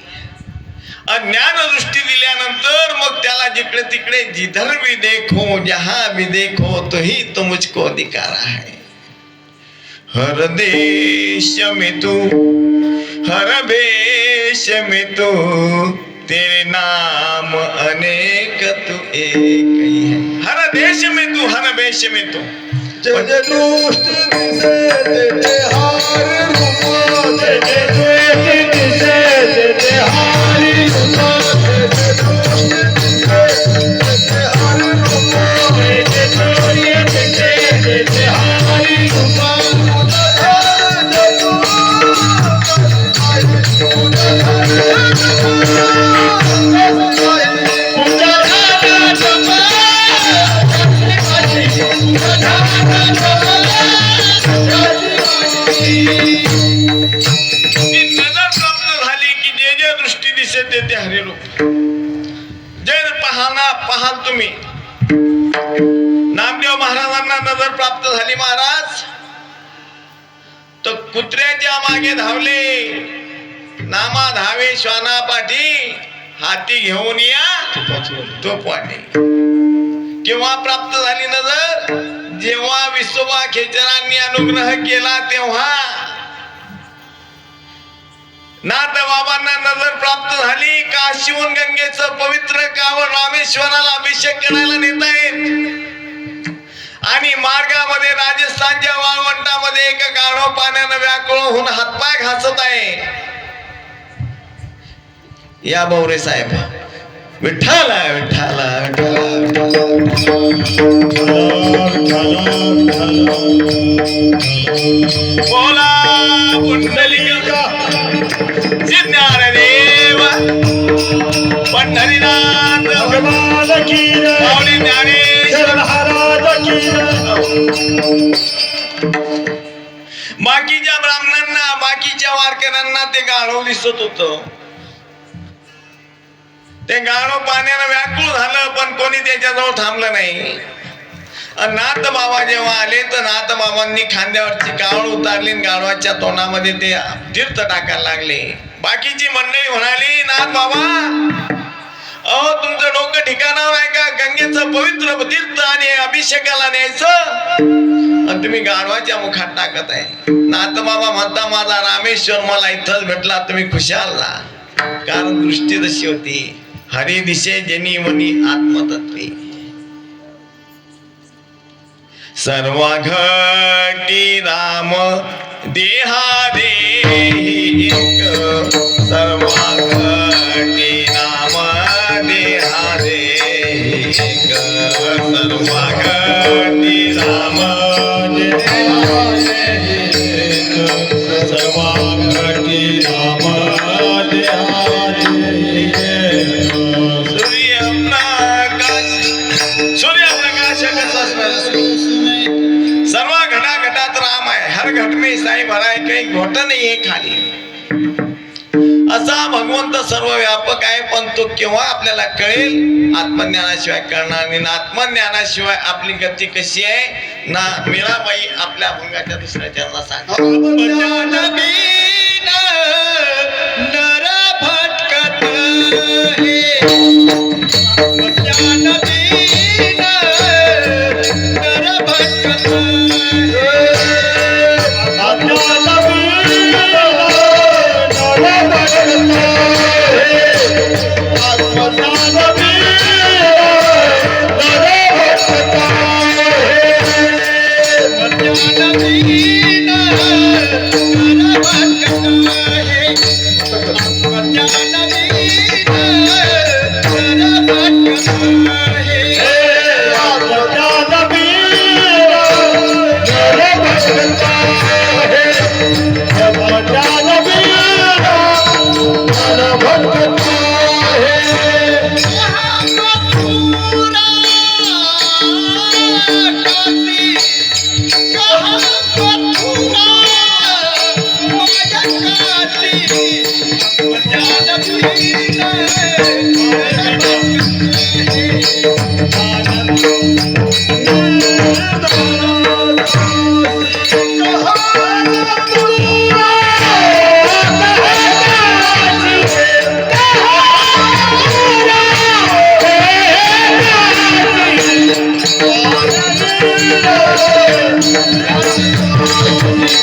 ज्ञानदृष्टी दिल्यानंतर मग त्याला जिकडे तिकडे जिधर भी देखो जहां भी देखो तो ही तो मुझको दिखा रहा है. हर देश में तू हर भेष में तू तेरे नाम अनेक तू एक ही है. हर देश में तू हर भेष में तू. जय जय दृष्टि दिसे तेरे हार रूप, जय जय दृष्टि दिसे तेरे हारी रूप, जय जय दृष्टि दिसे तेरे हारी रूप, जय जय दृष्टि दिसे तेरे हारी रूप. ते हरिरूप. जय पाहाल तुम्ही. नामदेव महाराजांना नजर प्राप्त झाली महाराज तर कुत्र्याच्या मागे धावले. नामा धावे श्वाना पाठी, हाती घेऊन या तोप वाटे. केव्हा प्राप्त झाली नजर? जेव्हा विसोबा खेचरांनी अनुग्रह केला तेव्हा. नाथ बाबांना नजर प्राप्त झाली. काशीहून गंगेचं पवित्र कावड रामेश्वराला अभिषेक करायला नेत आहेत आणि मार्गामध्ये राजस्थानच्या वाळवंटामध्ये एक गाढव पाण्यानं व्याकुळ होऊन हातपाय घासत आहे. या बौरे साहेब विठ्ठल विठ्ठल बोला पुंडलिका ज्ञानदेव पंढरीनाथ भगवान की जय, माऊली ज्ञानेश्वर महाराज की जय. बाकीच्या ब्राह्मणांना बाकीच्या वारकऱ्यांना ते गाढव दिसत होतं. ते गाढव पाण्यानं व्याकुळ झालं पण कोणी त्याच्याजवळ थांबलं नाही. नाथ बाबा जेव्हा आले तर नाथ बाबांनी खांद्यावरची कावड उतारली, गाढवाच्या तोंडामध्ये ते तीर्थ टाकायला लागले. बाकीची मंडळी म्हणाली, नाथ बाबा अहो तुमचं डोकं ठिकाणावर आहे का? गंगेचं पवित्र तीर्थ आणि अभिषेकाला न्यायचं आणि तुम्ही गाढवाच्या मुखात टाकत आहे. नाथ बाबा म्हणता, माझा रामेश्वर मला इथंच भेटला, तुम्ही खुशाल ना. कारण दृष्टी तशी होती. हरी दिशे जनी मनी आत्मतत्वे. सर्व घटी राम देहा देही एक. सर्व घटी राम देहा देही एक. सर्व घटी राम देहा देही एक. सर्व घटी राम देहा देही एक. सूर्यप्रकाश कसा सर्व घटाघटात राम आहे. हर घट में साईब आहे, काही घोट नाहीये खाली. असा भगवंत सर्व व्यापक आहे. पण तो केव्हा आपल्याला कळेल? आत्मज्ञानाशिवाय कळणार नाही. आत्मज्ञानाशिवाय आपली गती कशी आहे ना. मीराबाई आपल्या अभंगाच्या दुसऱ्या चरणात सांगतात, नर भटकत है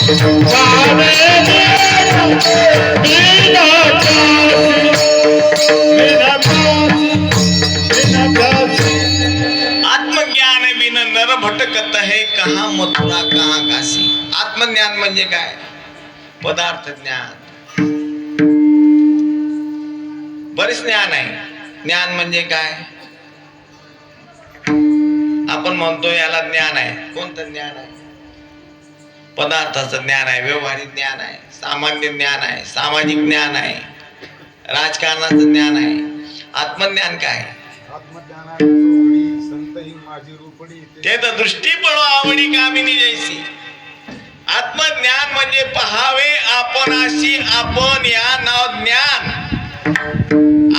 आत्मज्ञान बिन नर भटकत है कहा मथुरा कहा काशी. आत्मज्ञान म्हणजे काय? पदार्थ ज्ञान. बरेच ज्ञान आहे. ज्ञान म्हणजे काय? आपण म्हणतो याला ज्ञान आहे. कोणतं ज्ञान आहे? पदार्थाचं ज्ञान आहे, व्यवहारिक ज्ञान आहे, सामान्य ज्ञान आहे, सामाजिक ज्ञान आहे, राजकारणाचं ज्ञान आहे. आत्मज्ञान काय? ते तर दृष्टी पडो आवडी कामिनी जैसी. आत्मज्ञान म्हणजे पहावे आपणाशी आपण या नाव ज्ञान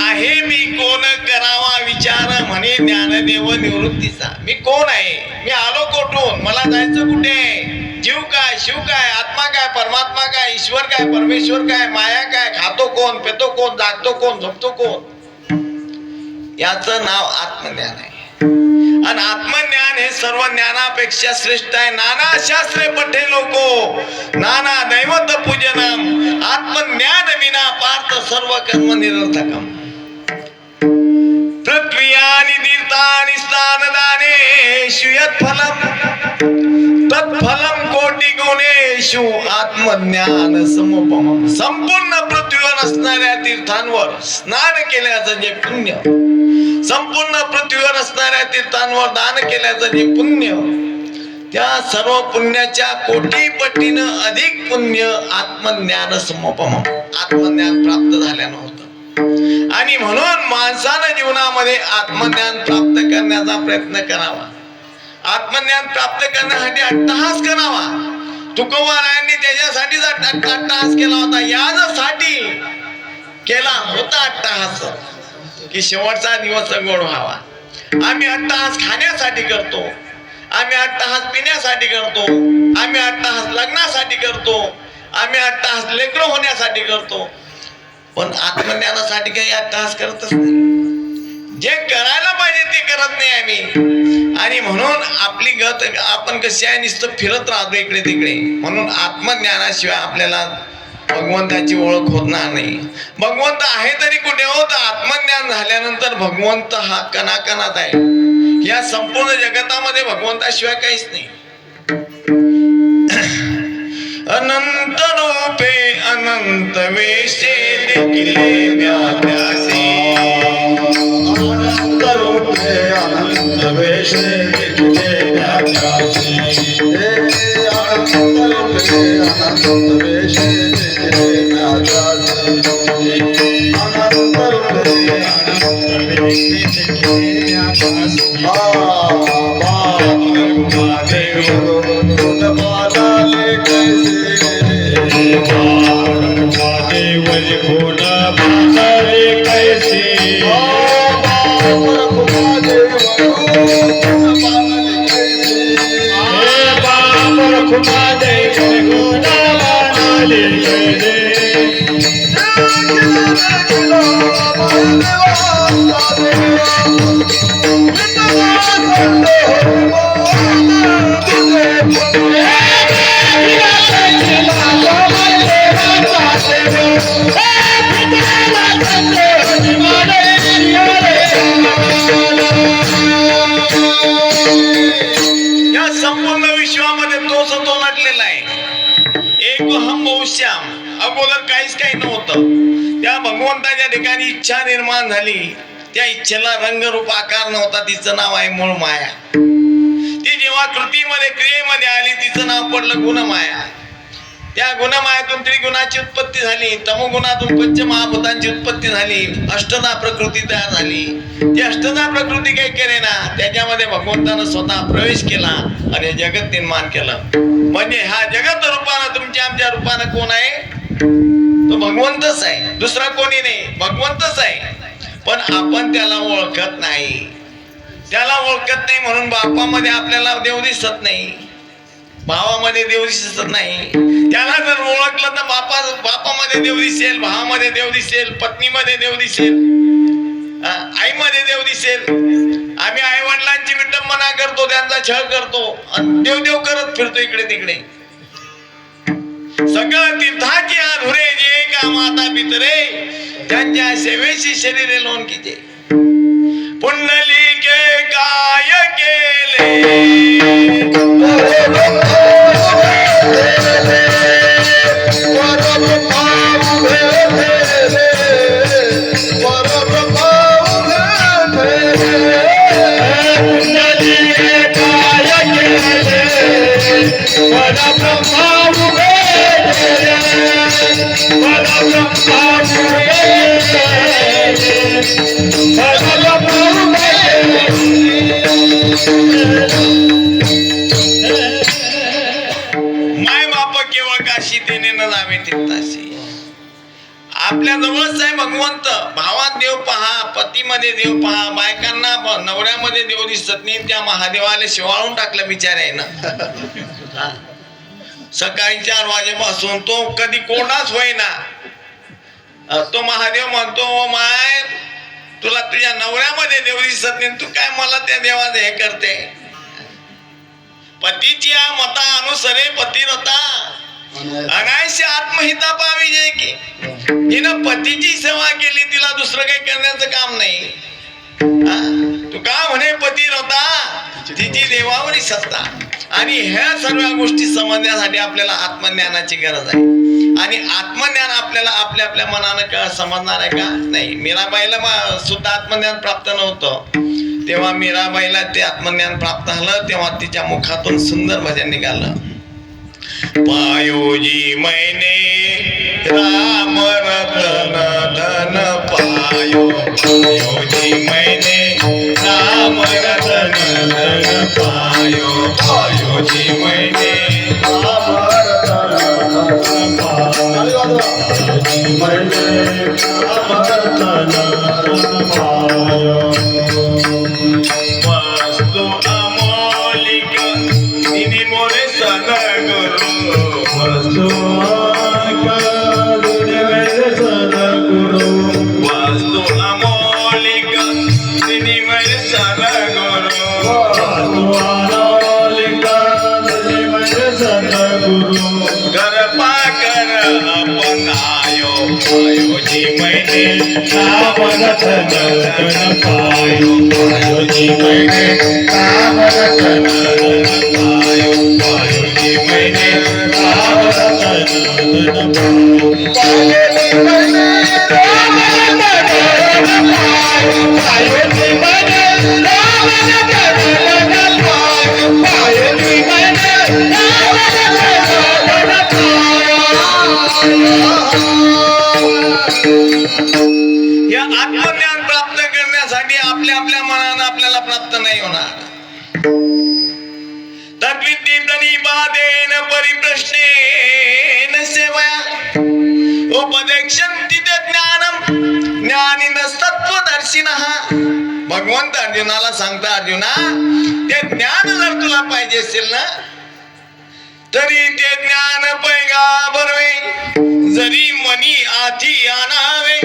आहे. मी कोण करावा विचार म्हणे ज्ञानदेव निवृत्तीचा. मी कोण आहे? मी आलो कोठून? मला जायचं कुठे? जीव काय, शिव काय, आत्मा काय, परमात्मा काय, ईश्वर काय, परमेश्वर काय, माया काय, खातो कोण, पितो कोण, जागतो कोण, झोपतो कोण? याचं नाव आत्मज्ञान आहे. आणि आत्मज्ञान हे सर्व ज्ञानापेक्षा श्रेष्ठ आहे. नाना शास्त्रे पठे लोको नाना दैवत पूजनम आत्मज्ञान विना पार्थ सर्व कर्म निरर्थकम. पृथ्वी आणि तीर्थानि स्नानदानेषु यत्फलम तत्फलम कोटी गुणेषु आत्मज्ञान समुपमम. संपूर्ण पृथ्वीवर असणाऱ्या तीर्थांवर स्नान केल्याचं जे पुण्य, संपूर्ण पृथ्वीवर असणाऱ्या तीर्थांवर दान केल्याचं जे पुण्य, त्या सर्व पुण्याच्या कोटी पटीनं अधिक पुण्य आत्मज्ञान समुपमम, आत्मज्ञान प्राप्त झाल्यानं होतं. आणि म्हणून माणसानं जीवनामध्ये आत्मज्ञान प्राप्त करण्याचा प्रयत्न करावा. आत्मज्ञान प्राप्त करण्यासाठी अट्टहास करावा. तुकोबारायांनी त्याच्यासाठीच अट्टहास केला होता. यासाठी केला होता अट्टहास की शेवटचा दिवस गोड व्हावा. आम्ही अट्टहास खाण्यासाठी करतो, आम्ही अट्टहास पिण्यासाठी करतो, आम्ही अट्टहास लग्नासाठी करतो, आम्ही अट्टहास लेकरं होण्यासाठी करतो. पण आत्मज्ञानासाठी काही अट्टहास करतच नाही. जे करायला पाहिजे ते करत नाही आम्ही. आणि म्हणून आपली गत आपण कशी आहे, नुसतं फिरत राहतो इकडे तिकडे. म्हणून आत्मज्ञानाशिवाय आपल्याला भगवंताची ओळख होणार नाही. भगवंत आहे तरी कुठे होत? आत्मज्ञान झाल्यानंतर भगवंत हा कणाकणात आहे. या संपूर्ण जगतामध्ये भगवंताशिवाय काहीच नाही. अनंत रूपे अनंत वेशे देखिले व्याप्यासी. अनंत रूपे अनंत वेशे देखिले व्याप्यासी. अनंत रूपे अनंत वेशे देखिले व्याप्यासी. अनंत रूपे अनंत वेशे देखिले व्याप्यासी. अगोदर काहीच काही नव्हतं. त्या भगवंताच्या ठिकाणी इच्छा निर्माण झाली. त्या इच्छेला रंगरूप आकार नव्हता. तिचं नाव आहे मूळ माया. ती जेव्हा कृतीमध्ये क्रियेमध्ये आली तिचं नाव पडलं गुणमाया. त्या गुणमायातून त्रिगुणाची उत्पत्ती झाली. तमोगुणातून पंचमहाभूतांची उत्पत्ती झाली. अष्टधा प्रकृती तयार झाली. ती अष्टधा प्रकृती काही केले ना, त्याच्यामध्ये भगवंतानं स्वतः प्रवेश केला आणि जगत निर्माण केलं. म्हणजे हा जगत रूपानं तुमच्या आमच्या रूपानं कोण आहे? तो भगवंतच आहे. दुसरा कोणी नाही, भगवंतच आहे. पण आपण त्याला ओळखत नाही. त्याला ओळखत नाही म्हणून बापामध्ये आपल्याला देव दिसत नाही, भावामध्ये देव दिसत नाही. त्याला जर ओळखलं तर बापामध्ये देव दिसेल, भावामध्ये देव दिसेल, पत्नीमध्ये देव दिसेल, आईमध्ये देव दिसेल. आम्ही आई वडिलांची विटंबना करतो, त्यांचा छळ करतो आणि देव देव करत फिरतो इकडे तिकडे. सगळं तीर्थाचे अधुरे जे का माता पितरे त्यांच्या सेवेशी शरीरे लोन कीजे पुंडलिके काय केले माय बाप केवळ काशी तेने न जावे तीर्थाशी. आपल्या जवळच आहे भगवंत. भावात देव पहा, पतीमध्ये देव पहा, बायकांना नवऱ्यामध्ये देव दिसत नाही. त्या महादेवाला शिवाळून टाकलं बिचारे ना. सकाळी 4 वाजेपासून तो कधी कोणाच होईना तो महादेव म्हणतो माय तुला तुझ्या नवऱ्यामध्ये देव दिसत नाही, तू काय मला त्या देवाचं हे करते. पतीची मता अनुसरे पतिव्रता अनायसे आत्महिता पावी जे की जिनं पतीची सेवा केली तिला दुसरं काही करण्याचं काम नाही. तू का म्हणे पतिव्रता तिची देवावरी सत्ता. आणि ह्या सर्व गोष्टी समजण्यासाठी आपल्याला आत्मज्ञानाची गरज आहे. आणि आत्मज्ञान आपल्याला आपल्या आपल्या मनानं समजणार आहे का नाही. मीराबाईला सुद्धा आत्मज्ञान प्राप्त नव्हतं. तेव्हा मीराबाईला ते आत्मज्ञान प्राप्त झालं तेव्हा तिच्या मुखातून सुंदर भजन निघालं. पायोजी मैने राम रतन धन पायो पायोजी मैने राम रतन धन पायो पायोजी मैने राम रतन धन पायो मैने राम रतन धन पायो. वस्तु अमोलिक तिनी मोरे सद्गुरु वस्तु वस्तु अमोलिक तिनी मोरे सद्गुरु कृपा कर अपनायो पायोजी मैने राम रतन धन पायो पायोजी मैने राम रतन धन पायो पायोजी मैने राम रतन धन पायो पायोजी मैने राम रतन धन पायो पायोजी मैने राम रतन धन पायो पायोजी मैने राम रतन धन या आत्मज्ञान प्राप्त करण्यासाठी आपल्या आपल्या मनानं आपल्याला प्राप्त नाही होणार. तद्विद्येतनी बाधेन परिप्रश्नेन सेवया उपदेक्षन्ति ज्ञानम ज्ञानिनस्तत्वदर्शिनः. भगवंत अर्जुनाला सांगता अर्जुना ते ज्ञान जर तुला पाहिजे असेल ना तरी ते ज्ञान पैगा भरवे जरी मनी आधी आणावे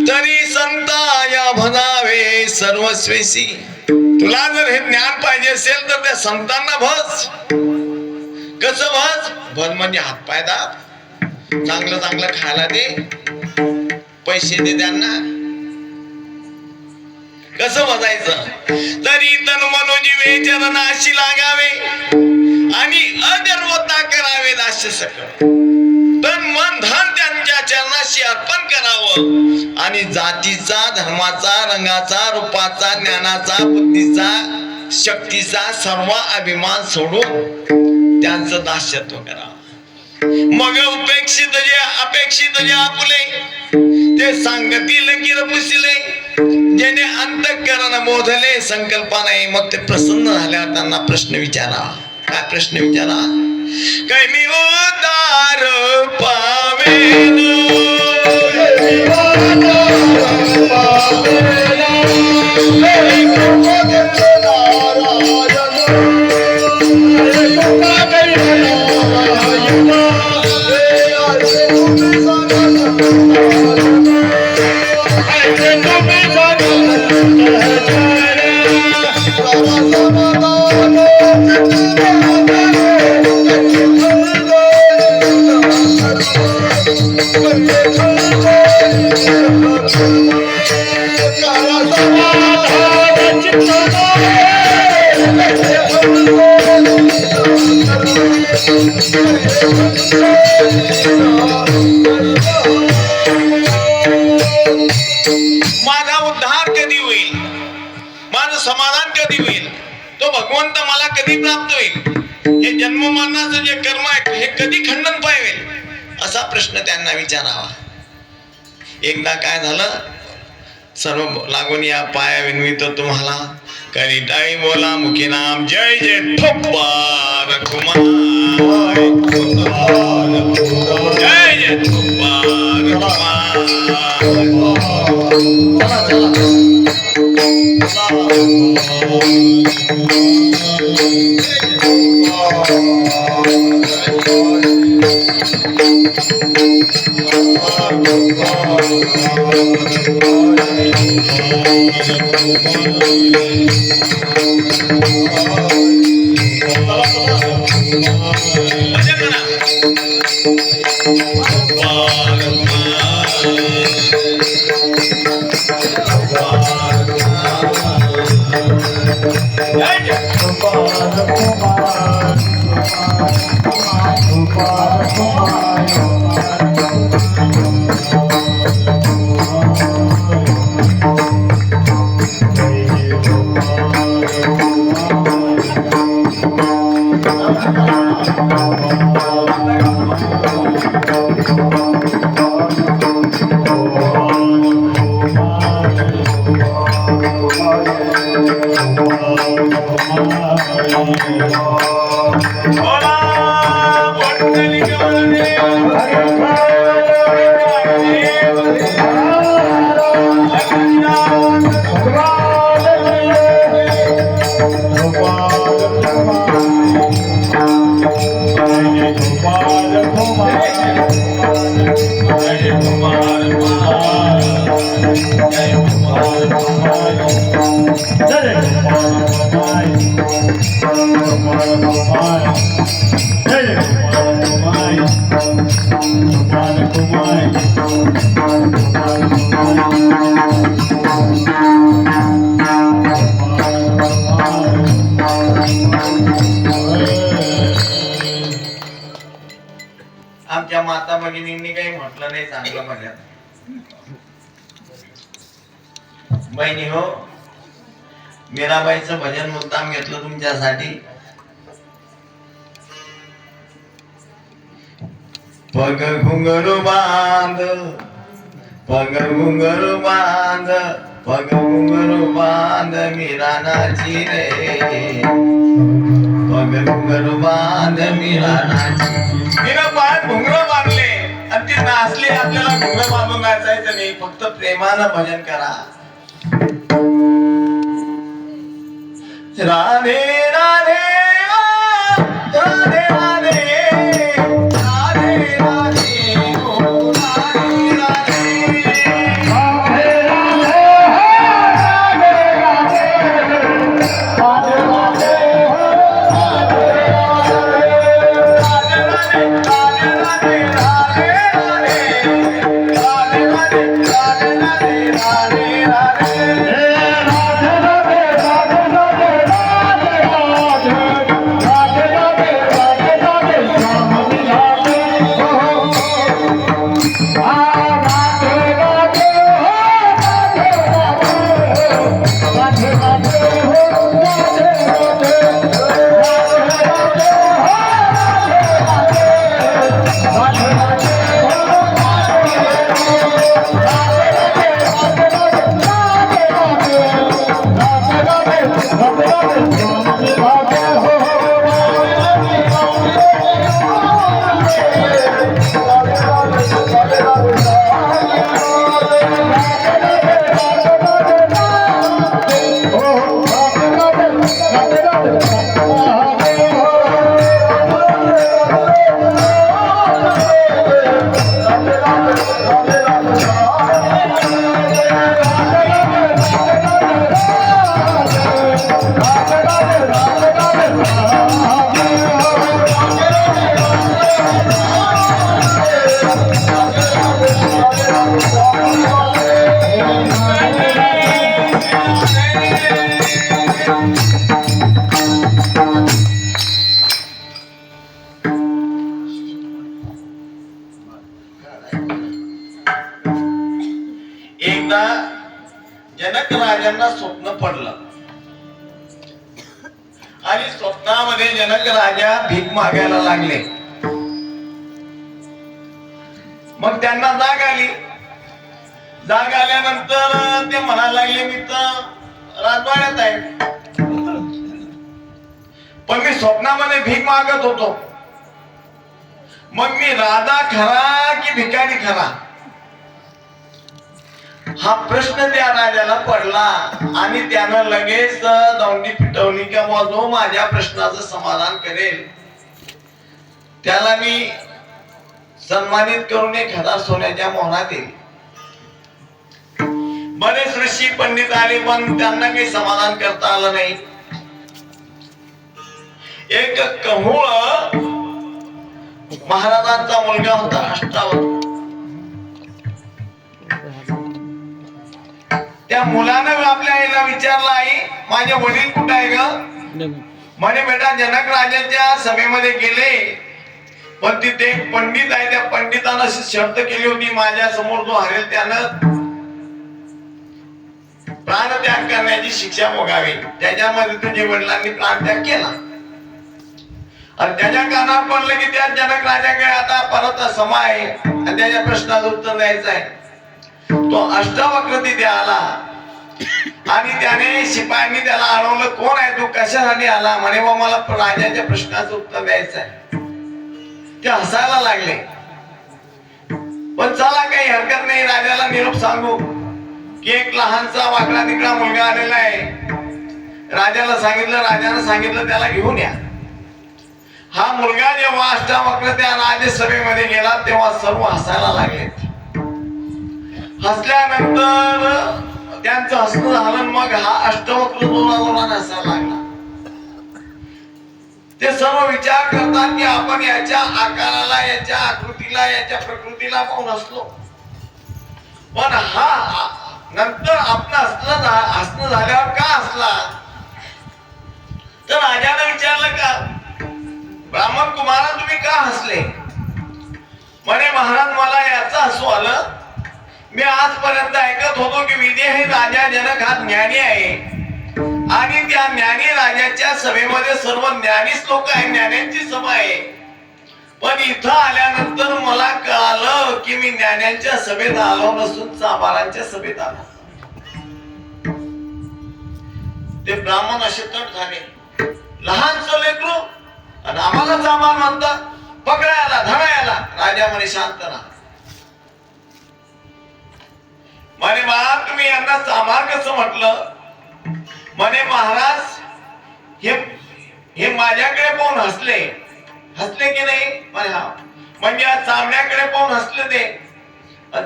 तरी संता या भजावे सर्वस्वेसी. तुला जर हे ज्ञान पाहिजे असेल तर त्या संतांना भज. कसं भज? भज म्हणजे हातपाय दाब, चांगलं चांगलं खायला दे, पैसे दे त्यांना. कसं भजायचं? तरी तन मनोजीवे चरणाशी लागावे आणि अगर्वता करावे दास्य सकळ. तन मन धन त्यांच्या चरणाशी अर्पण करावं आणि जातीचा धर्माचा रंगाचा रूपाचा ज्ञानाचा बुद्धीचा शक्तीचा सर्व अभिमान सोडून त्यांचं दास्यत्व करावं. मग उपेक्षित जे अपेक्षित जे आपुले ते सांगतील किर पुसिले ज्याने अंतःकरण बोधले संकल्पा नाही. मग ते प्रसन्न झाल्यावर त्यांना प्रश्न विचारा. काय प्रश्न विचारा? काय मी उद्धार पावेन माझा उद्धार कधी होईल, माझं समाधान कधी होईल, तो भगवंत मला कधी प्राप्त होईल, हे जन्म मरणाचं जे कर्म आहे हे कधी खंडन पावेल, असा प्रश्न त्यांना विचारावा. एकदा काय झालं, सर्व लागून या पाया विनवितो तुम्हाला, करी टाळी बोला मुखी नाम जय जय ठोप्पा कुमार, जय जय ठोप्पा कुमार. आमच्या माता भगिनींनी काही म्हटलं नाही चांगलं माझ्या बहिणी हो. मीराबाईचं भजन मुद्दाम घेतलं तुमच्यासाठी. पग घुंगरू बांध, पग घुंगरू बांध, पग घुंगरू बांध मीरानाची रे, पग घुंगरू बांध मीरानाची. तिनं पायात घुंगरं बांधले आणि ती नाचली. आपल्याला घुंगरं बांधून नाचायचं नाही, फक्त प्रेमानं भजन करा. राधे राधे राधे राधे राधे राधे ओ राधे एकदा जनक राजांना स्वप्न पडलं आणि स्वप्नामध्ये जनक राजा भीक मागायला लागले. मग त्यांना जाग आली. जाग आल्यानंतर ते म्हणायला लागले मी तर राजवाड्यात आहे, पण मी स्वप्नामध्ये भीक मागत होतो. मग मी राजा खरा की भिकारी खरा हा प्रश्न त्या राजाला पडला आणि त्यानं लगेच दौंडी पिटवली की जो माझ्या प्रश्नाचं समाधान करेल त्याला मी सन्मानित करून 1000 सोन्याच्या मोहरा देईल. बरेच ऋषी पंडित आले पण त्यांना काही समाधान करता आलं नाही. एक कहुळ महाराजांचा मुलगा होता अष्टावक्र. त्या मुलानं आपल्या आईला विचारलं आई माझे वडील कुठे आहे ग? म्हणे बेटा जनक राजाच्या सभेमध्ये गेले पण तिथे एक पंडित आहे. त्या पंडितानं अशी शर्त केली होती माझ्या समोर जो हरेल त्यानं प्राणत्याग करण्याची शिक्षा भोगावी. त्याच्यामध्ये तुझ्या वडिलांनी प्राणत्याग केला आणि त्याच्या कानावर पडलं की त्या जनक राजाकडे आता परत समा आहे आणि त्याच्या प्रश्नाचं उत्तर द्यायचं आहे. तो अष्टावक्र तिथे आला आणि त्याने शिपायांनी त्याला अडवलं कोण आहे तू कशासाठी आला? म्हणे बा मला राजाच्या प्रश्नाचं उत्तर द्यायचं आहे. ते हसायला लागले पण चला काही हरकत नाही राजाला निरोप सांगू की एक लहानसा वाकडा तिकडा मुलगा आलेला आहे. राजाला सांगितलं, राजाने सांगितलं त्याला घेऊन या. हा मुलगा जेव्हा अष्टावक्र त्या राजसभेमध्ये गेला तेव्हा सर्व हसायला लागले. हसल्यानंतर त्यांचं हसणं झालं मग हा अष्टावक्र जोराजोराने हसायला लागला. ते सर्व विचार करतात की आपण याच्या आकाराला याच्या आकृतीला याच्या प्रकृतीला पाहून हसलो पण हा नंतर आपण हसणं झाल्यावर का हसला? तर राजाने विचारलं का ब्राह्मण कुमारा तुम्ही का हसले? म्हणे महाराज मला याचं हसू आलं मी आजपर्यंत ऐकत होतो की विजय हे राजा जनक हा ज्ञानी आहे आणि त्या ज्ञानी राजाच्या सभेमध्ये सर्व ज्ञानीच लोक आहे, ज्ञान्यांची सभा आहे. पण इथं आल्यानंतर मला कळालं की मी ज्ञान्यांच्या सभेत आलो नसून चाबारांच्या सभेत आलो. ते ब्राह्मण असे तट झाले लहानचं लेकरू आणि आम्हाला चाबार म्हणतात पकडायला धरायला. राजा म्हणे शांत राहा. म्हणे महाराज तुम्ही यांना चाबार कसं म्हटलं? म्हणे महाराज हे माझ्याकडे पाहून हसले की नाही? म्हणे हा. म्हणजे आज चामड्याकडे पाहून हसले ते.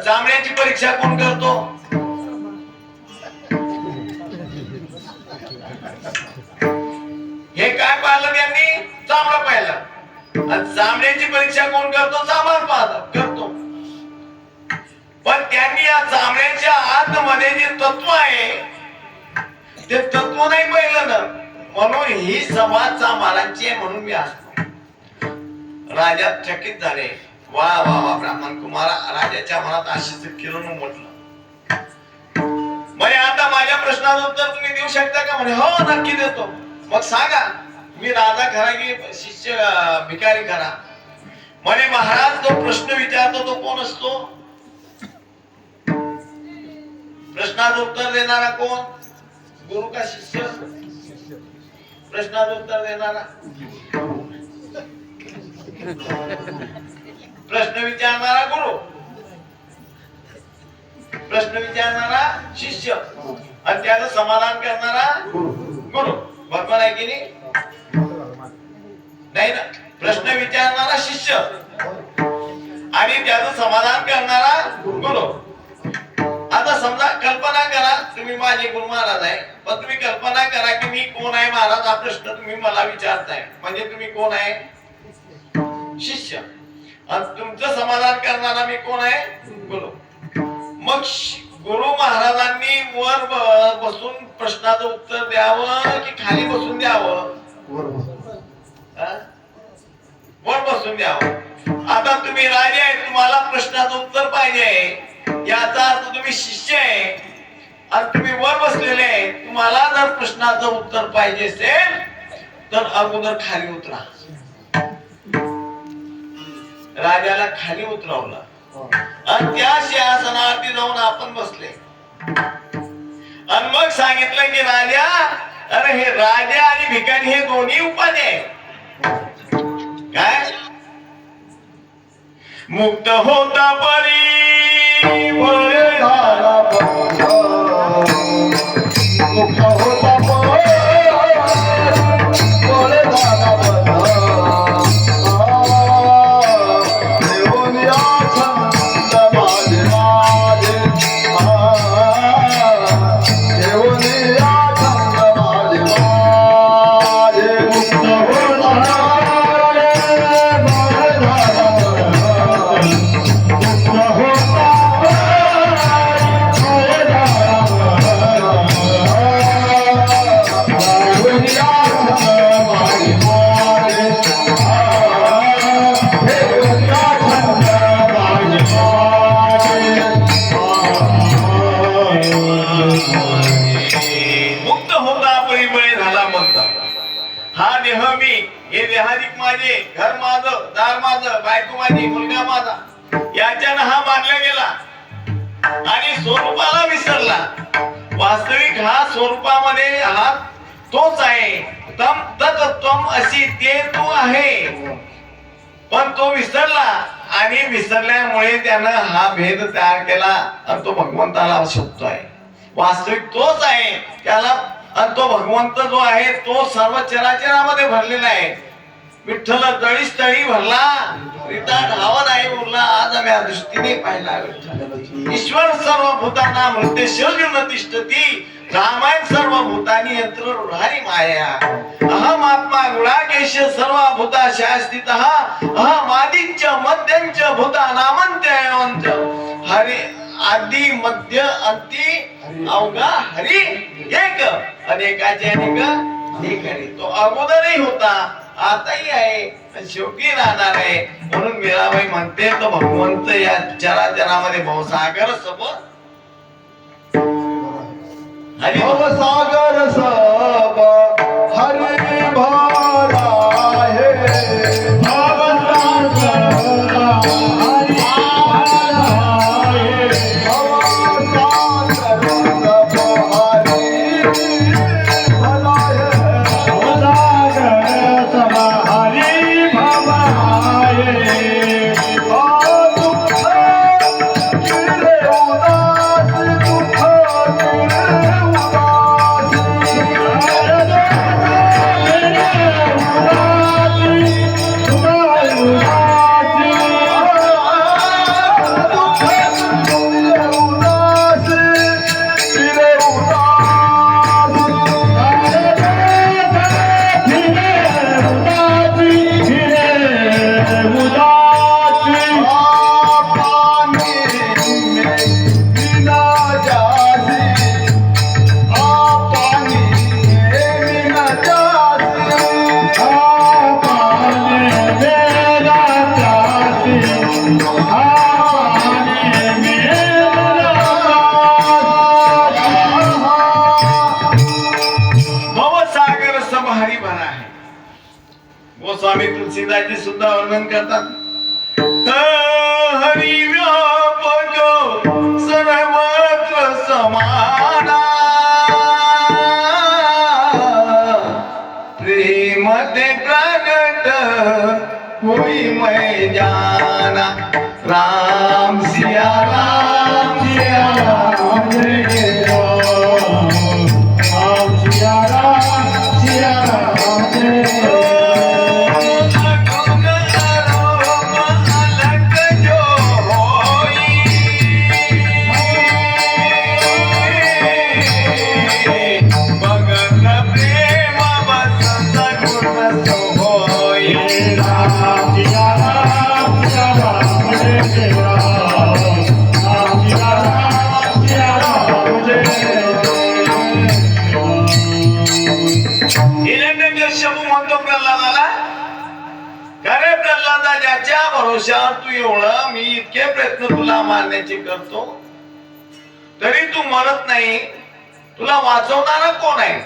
चामड्याची परीक्षा कोण करतो? हे काय पाहिलं त्यांनी? चामडा पाहिलं. आणि चामड्याची परीक्षा कोण करतो? चामड करतो. पण त्यांनी या चामड्याच्या आतमध्ये जे तत्व आहे ते तत्व नाही पाहिलं ना म्हणून ही सभा चामारांची आहे म्हणून मी असतो. राजा चकित झाले. वा वा वा ब्राह्मण कुमारा. राजाच्या मनात आशीष किरण म्हटलं म्हणे आता माझ्या प्रश्नाचं उत्तर तुम्ही देऊ शकता का? म्हणे हो नक्की देतो. मग सांगा मी राजा खरा की शिष्य भिकारी खरा? म्हणे महाराज जो प्रश्न विचारतो तो कोण असतो? प्रश्नाचं उत्तर देणारा कोण? गुरु का शिष्य? प्रश्नाचं उत्तर देणारा प्रश्न विचारणारा गुरु, प्रश्न विचारणारा शिष्य आणि त्याचं समाधान करणारा गुरु. बरोबर आहे की नाही? नाही ना. प्रश्न विचारणारा शिष्य आणि त्याचं समाधान करणारा गुरु. आता समजा कल्पना करा तुम्ही माझे गुरु महाराज आहे पण तुम्ही कल्पना करा की मी कोण आहे महाराज हा प्रश्न तुम्ही मला विचारताय म्हणजे तुम्ही कोण आहे? शिष्य. आणि तुमचं समाधान करणारा मी कोण आहे? गुरु. मग गुरु महाराजांनी वर बसून प्रश्नाचं उत्तर द्यावं की खाली बसून द्यावं? वर बसून द्यावं. आता तुम्ही राजे आहे तुम्हाला प्रश्नाचं उत्तर पाहिजे याचा अर्थ तुम्ही शिष्य आहे आणि तुम्ही वर बसलेले आहे. तुम्हाला जर प्रश्नाचं उत्तर पाहिजे असेल तर अगोदर खाली उतरा. राजाला खाली उतरवलं आणि त्या सिंहासनावरती जाऊन आपण बसले आणि मग सांगितलं की राजा, अरे हे राजा आणि भिकारी हे दोन्ही उपाधी आहे. काय मुक्त होता परी बळे झाला बंध, मुक्त होता बळे झाला बंध. देऊन या छंद माझे माझे, देऊन या छंद माझे माझे. मुक्त होता बळे झाला मुक्त होता परिबळे झाला बंद. हा देह मी, हे देहाधिक माझे, घर माझं, दार माझं, बायको माझी, मुलगा माझा, याच्यानं हा मानला गेला आणि स्वरूपाला विसरला. वास्तविक हा स्वरूपामध्ये हा तोच आहे. तम तत् त्वम अशी, ते तू आहे, पण तो विसरला आणि विसरल्यामुळे त्यानं हा भेद तयार केला आणि तो भगवंताला शोधतोय. वास्तविक तोच आहे त्याला, आणि तो भगवंत जो आहे तो सर्व चराचरामध्ये भरलेला आहे. विठ्ठल तळी स्थळी भरला, रिता ढावा नाही उरला, आज आम्ही या दृष्टीने पाहिला विठ्ठल. ईश्वर सर्व भूतांना मृत्यशोर्जुन तिष्ठती, रामायण सर्व भूतानी यंत्र रुढारी माया. अहम आत्मा गुणाकेश सर्व भूताशा स्थितः, अहम आदिंच मध्यंच भूतानामंत्यवंच. हरे आदि मध्य अंती अवघा हरी एक, अनेकाचे अनेक एक हरी. तो अगोदरही होता, आताही आहे आणि शेवटी राहणार आहे. म्हणून मीराबाई म्हणते तो भगवंत या चराचरामध्ये भवसागर सब हरी भवसागर सब हरि भरा है. भवसागर हरि भरा है. भवसागर सब हरि भरा है. भवसागर सब हरि भरा है. दुख गिरे उदास, दुख गिरे उदास. गोस्वामी तुलसीदासजी सुद्धा वर्णन करतात. हरी व्यापक सर्वत्र समाना, प्रेम ते प्रगट होई मै जाना. राम सिया राम सिया राम जय राम. राम सिया राम जय भरोशावर तू एवढं मी इतके प्रयत्न तुला मारण्याचे करतो तरी तू मरत नाही, तुला वाचवणारा कोण आहे?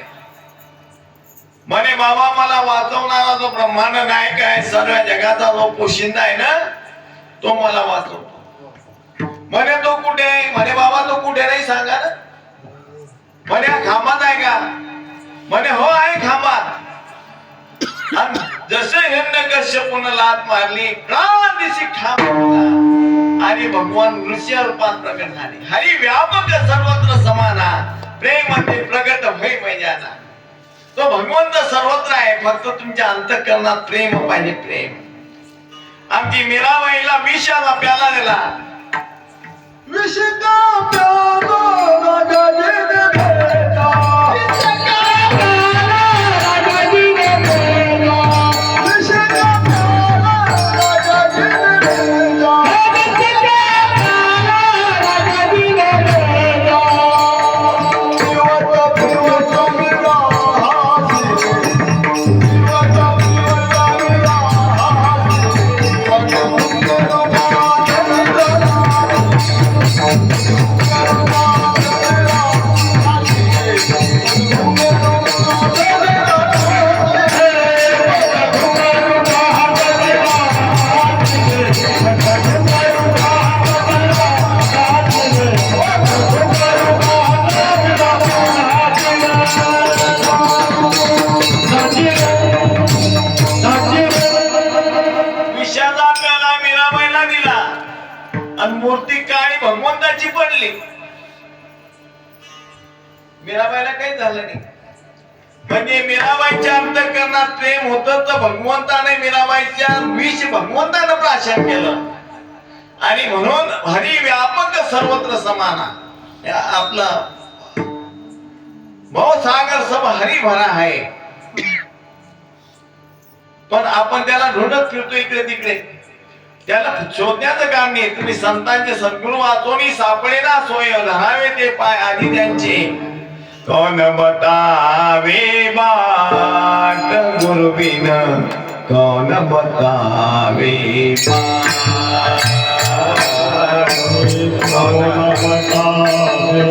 म्हणे बाबा मला वाचवणारा जो ब्रह्मांड नायक आहे, सर्व जगाचा जो पोशिंदा आहे ना, तो मला वाचवतो. म्हणे तो कुठे आहे? म्हणे बाबा तो कुठे नाही सांगा ना. म्हणे हा खांबात आहे का? म्हणे हो आहे खांबात. जसे हिरण्यकश्यपूने लात मारली, दिवशी खांब फुटला आणि भगवान नृसिंह रूपात प्रकट झाले. हरी व्यापक सर्वत्र समाना, प्रेम मध्ये प्रगट होई मैजाना. तो भगवंत सर्वत्र आहे, फक्त तुमच्या अंतःकरणात प्रेम पाहिजे, प्रेम. आमची मीराबाईला विषाचा प्याला दिला. विष का प्याला राजाजीने भेटा, विष का प्याला राजाजीने भेटा, विष का प्याला राजाजीने भेटा, विष का प्याला राजाजीने भेटा. पिवता पिवता मेरा हासी, पिवता पिवता मेरा हासी, पिवता विषाचा प्याला मीराबाईला दिला आणि मूर्ती काळी भगवंताची पडली. मीराबाईला काही झालं नाही. म्हणजे मीराबाईच्या अंतःकरणात प्रेम होतं, तर भगवंताने मीराबाईच्या विष भगवंतानं प्राशन केलं. आणि म्हणून हरी व्यापक सर्वत्र समाना. आपला भवसागर सब हरी भरा आहे, पण आपण त्याला ढूंढत फिरतो इकडे तिकडे. त्याला शोधण्याचं काम नाही. तुम्ही संतांचे सद्गुरू वाचोनी सापडे ना सोय, धरावे ते पाय आधी त्यांचे. कोण बतावे बाट गुरुबिन, कोण बतावे बाट, कोण बतावे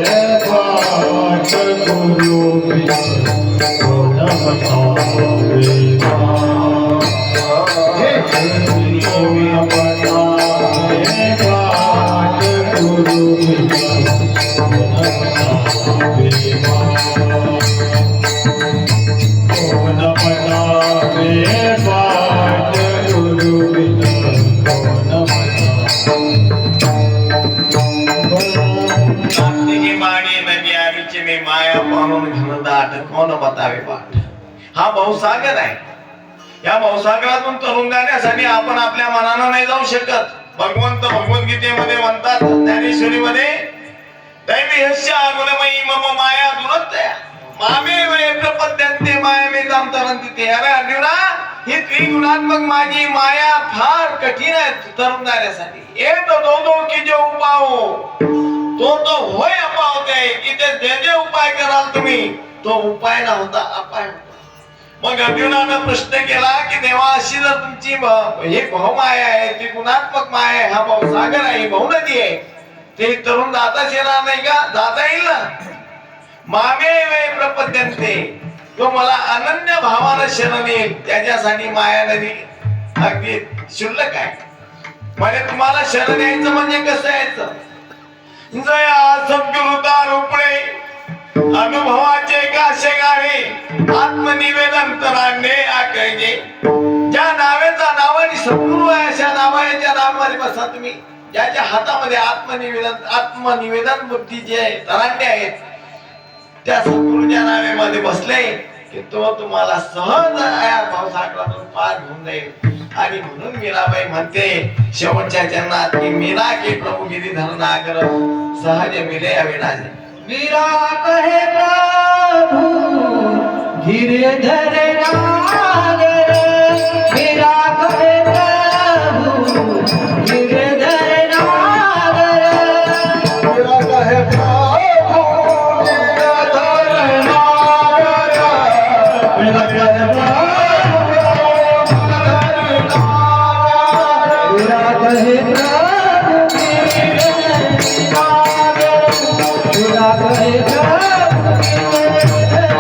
बाट गुरुबिन, कोण बतावे कोण बतावे बाट. हा भवसागर आहे. या भवसागरातून तरुण जाण्यासाठी आपण आपल्या मनानं नाही जाऊ शकत. भगवंत भगवद्गीतेमध्ये म्हणतात, ज्ञानेश्वरीमध्ये, दैवी यस्य आगुणमयी मम माया दुरत्या मामे वै प्रपद्यन्ते मायामेतां तरन्ति ते. अरे अर्जुना, ही त्रिगुणात्मक माझी माया फार कठीण आहे तरुण जाण्यासाठी. एक दो दो की जो उपाय तो होय अपावते की ते जे उपाय कराल तुम्ही, तो उपाय नव्हता, अपाय होता. मग अर्जुनानं प्रश्न केला की देवा, अशी जर तुमची हे भावमाया आहे, ती गुणात्मक माया आहे, हा भावसागर आहे, भावनदी आहे, ते तरुण जाताच येणार नाही का? जाता येईल ना. मामे वे प्रपद्यन्ते, तो मला अनन्य भावानं शरण येईल, त्याच्यासाठी माया नदी अगदी शुल्लक आहे. म्हणजे तुम्हाला शरण यायचं म्हणजे कसं यायचं? जया सद्गुरुता रूपणे अनुभवाचे काशे गाणे, आत्मनिवेदन तरांडे आकळजे. ज्या नावेचा नावाने सद्गुरु आहे, अशा नावाच्या नावाने बसा तुम्ही. ज्याच्या हातामध्ये आत्मनिवेदन बुद्धी जे आहे, तरांडे आहेत, त्या सद्गुरूच्या नावेमध्ये बसले की तो तुम्हाला सहज या भावसागरातून पार घेऊन जाईल. आणि म्हणून मीराबाई म्हणते शेवटच्या चरणात की मीरा के प्रभु गिरी धरनागर सहज मिले अविनाशी. मीरा कहे प्रभु गिरधर नागर, मीरा कहे प्रभु गिरधर नागर, मीरा कहे प्रभु गिरधर नागर, मीरा कहे मीरा कहे प्रभु गिरधर नागर. विरा कहे प्रभु गिरधर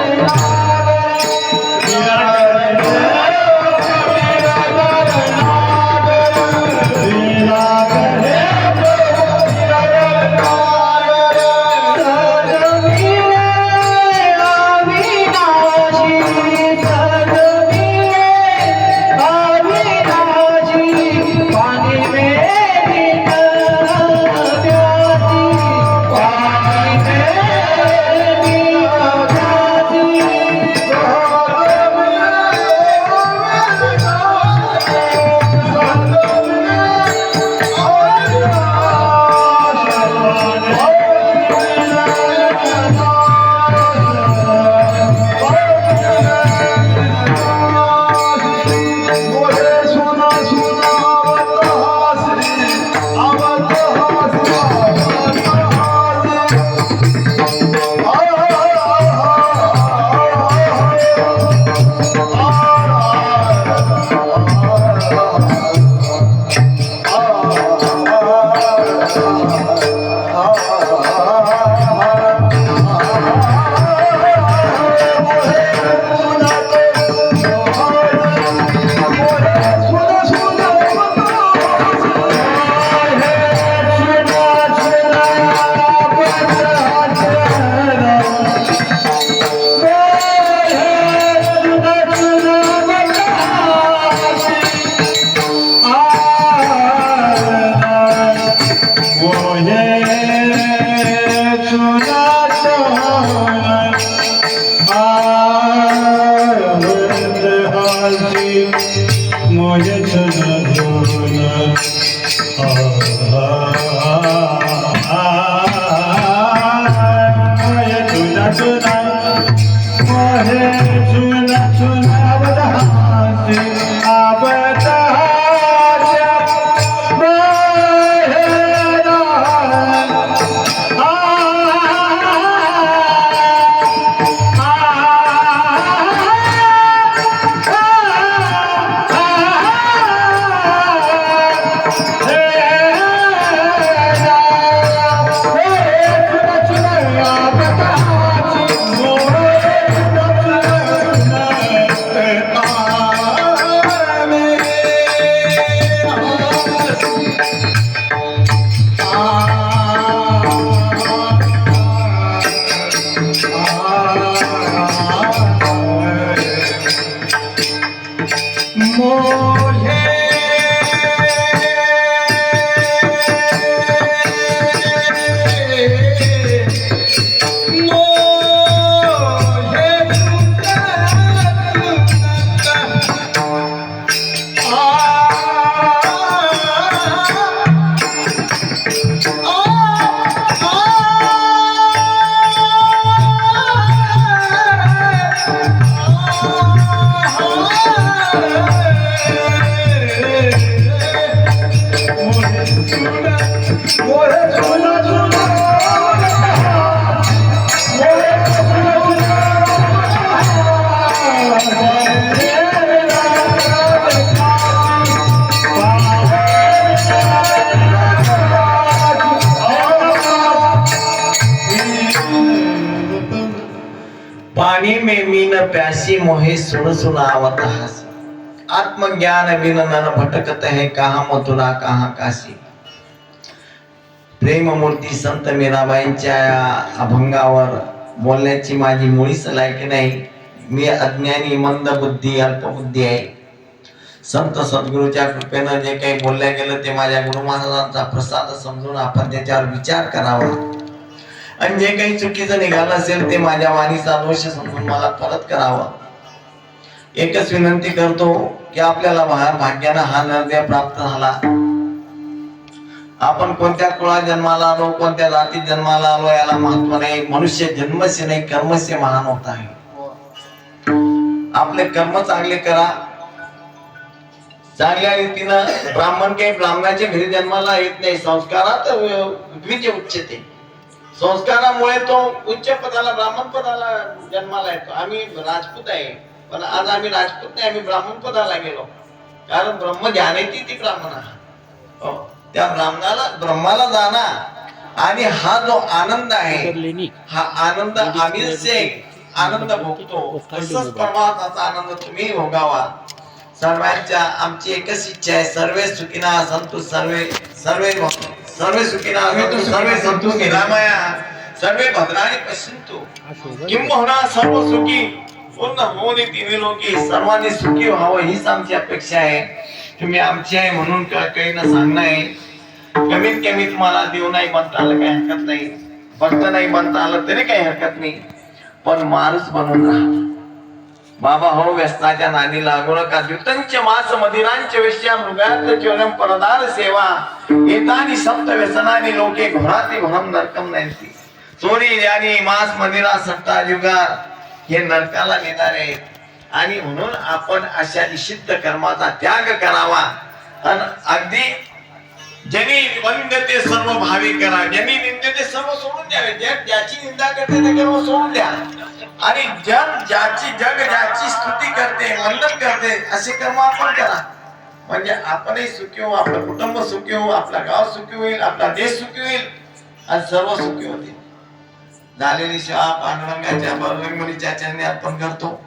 पानी में मीन प्यासी मोहे सुन सुनावत हास आत्मज्ञान बिन नन भटकत है कहाँ मथुरा कहाँ काशी. प्रेम मूर्ती संत मीराबाईंच्या अभंगावर बोलण्याची माझी मुळीच लायकी नाही. मी अज्ञानी मंद बुद्धी अल्पबुद्धी आहे. संत सद्गुरूच्या कृपेनं जे काही बोलल्या गेलं ते माझ्या गुरु महाराजांचा प्रसाद समजून आपण त्याच्यावर विचार करावा आणि जे काही चुकीचं निघालं असेल ते माझ्या वाणीचा दोष समजून मला परत करावा. एकच विनंती करतो की आपल्याला भाग्यानं हा निर्णय प्राप्त झाला. आपण कोणत्या कुळात जन्माला आलो कोणत्या जातीत जन्माला आलो याला महत्व नाही. मनुष्य जन्मस्य नाही कर्मस्य महान होत आहे. आपले कर्म चांगले करा. चांगल्या रीतीनं ब्राह्मण काही ब्राह्मणाच्या घरी जन्माला येत नाही. संस्कारात द्वितीय उच्चते. संस्कारामुळे तो उच्च पदाला ब्राह्मण पदाला जन्माला येतो. आम्ही राजपूत आहे पण आज आम्ही राजपूत नाही आम्ही ब्राह्मण पदाला गेलो कारण ब्रह्म ध्यान ती ब्राह्मण. त्या ब्राह्मणाला ब्रह्माला जाणार आणि हा जो आनंद आहे हा आनंद आम्ही से आनंद भोगतो तसंच परमात्माचा आनंद तुम्ही भोगावा. सर्वांच्या आमची एकच इच्छा आहे, सर्वे सुखिना संतु सर्वे सर्वे सर्वे सुखिना संतु सर्वे संतु निरामया सर्वे भद्राणि पश्यन्तु किंबहुना सर्व सुखी पूर्ण होऊन तिन्ही लोकी सर्वांनी सुखी व्हावं हीच आमची अपेक्षा आहे. तुम्ही आमची आहे म्हणून काही न सांगणं आहे. कमीत कमी तुम्हाला देव नाही बनता आलं काही हरकत नाही, भक्त नाही बनता आलं तरी काही हरकत नाही, पण माणूस बनून राहा बाबा हो. व्यसनाच्या नादी लागू नका. द्युतंच मास मदिरांच वेश्या मृगात चोरम परदार सेवा एतानी सप्त व्यसनानी लोके घोराती घोरम नरकम नयंती. चोरी ज्ञानी मास मदिरा सत्ता जुगार हे नरकाला नेणारे आहेत. आणि म्हणून आपण अशा निषिद्ध कर्माचा त्याग करावा आणि अगदी ज्यांनी वंदते सर्व भावी करा, ज्यांनी निंदते सर्व सोडून द्यावे. ज्याची निंदा करते ते कर्म सोडून द्या आणि ज्याची स्तुती करते वंदन करते असे कर्म आपण करा. म्हणजे आपणही सुखी होऊ, आपलं कुटुंब सुखी होऊ, आपला गाव सुखी होईल, आपला देश सुखी होईल आणि सर्व सुखी होतील. झालेली सेवा पांडुरंगाच्या बजरंगबलीच्या चरणी अर्पण करतो.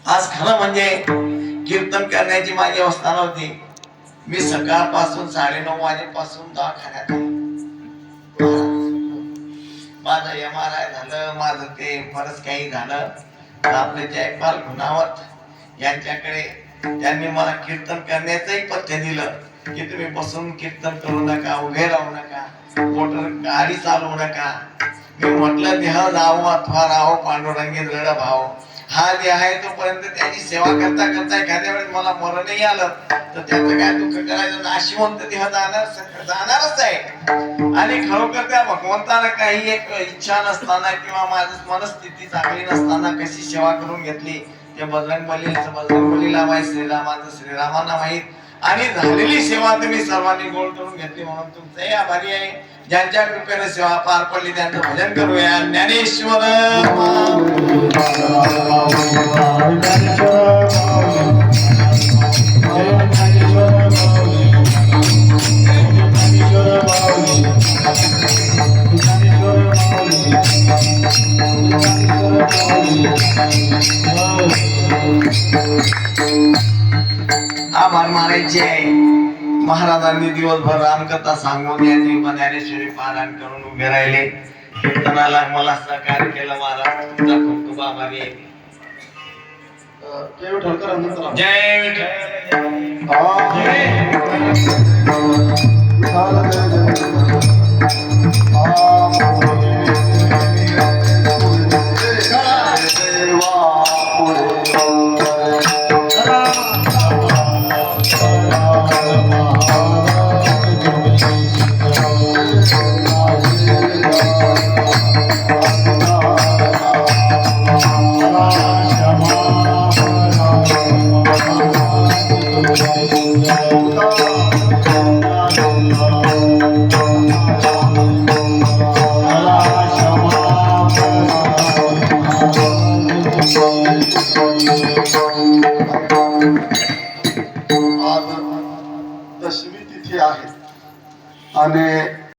आज खरं म्हणजे कीर्तन करण्याची माझी अवस्था नव्हती. मी सकाळपासून 9:30 वाजेपासून दवाखान्यात आहे. माझं MRI झालं, माझं ते बरंच काही झालं. आपले जयपाल गुणावत यांच्याकडे त्यांनी मला कीर्तन करण्याचंही पथ्य दिलं की तुम्ही बसून कीर्तन करू नका, उभे राहू नका, मोटर गाडी चालवू नका. मी म्हटलं देह जावो अथवा राहो पांडुरंगी दृढ भाव. हा देह आहे तोपर्यंत त्याची सेवा करता करता एखाद्या वेळेस मला मरणही आलं तर त्याचं काय दुःख करायचं. नाशिवंत देह जाणारच आहे. आणि खरोखर त्या भगवंताला काही एक इच्छा नसताना किंवा माझी मनस्थिती चांगली नसताना कशी सेवा करून घेतली ते बजरंगबलीला माहीत, श्रीरामाचं श्रीरामांना माहीत. आणि झालेली सेवा तुम्ही सर्वांनी गोळ करून घेतली म्हणून तुमचंही आभारी आहे. ज्यांच्या कृपेने सेवा पार पडली त्यांचं भजन करूया. ज्ञानेश्वर आभार मानायचे आहे. महाराजांनी दिवसभर रामकथा सांगून यांनी ज्ञानेश्वरी पारायण करून उभे राहिले. कीर्तनाला मला सहकार्य केलं. महाराज तुमचा खूप खूप आभारी आहे. जय विठ्ठल. जय विठ्ठल. आज दशमी तिथी आहे आणि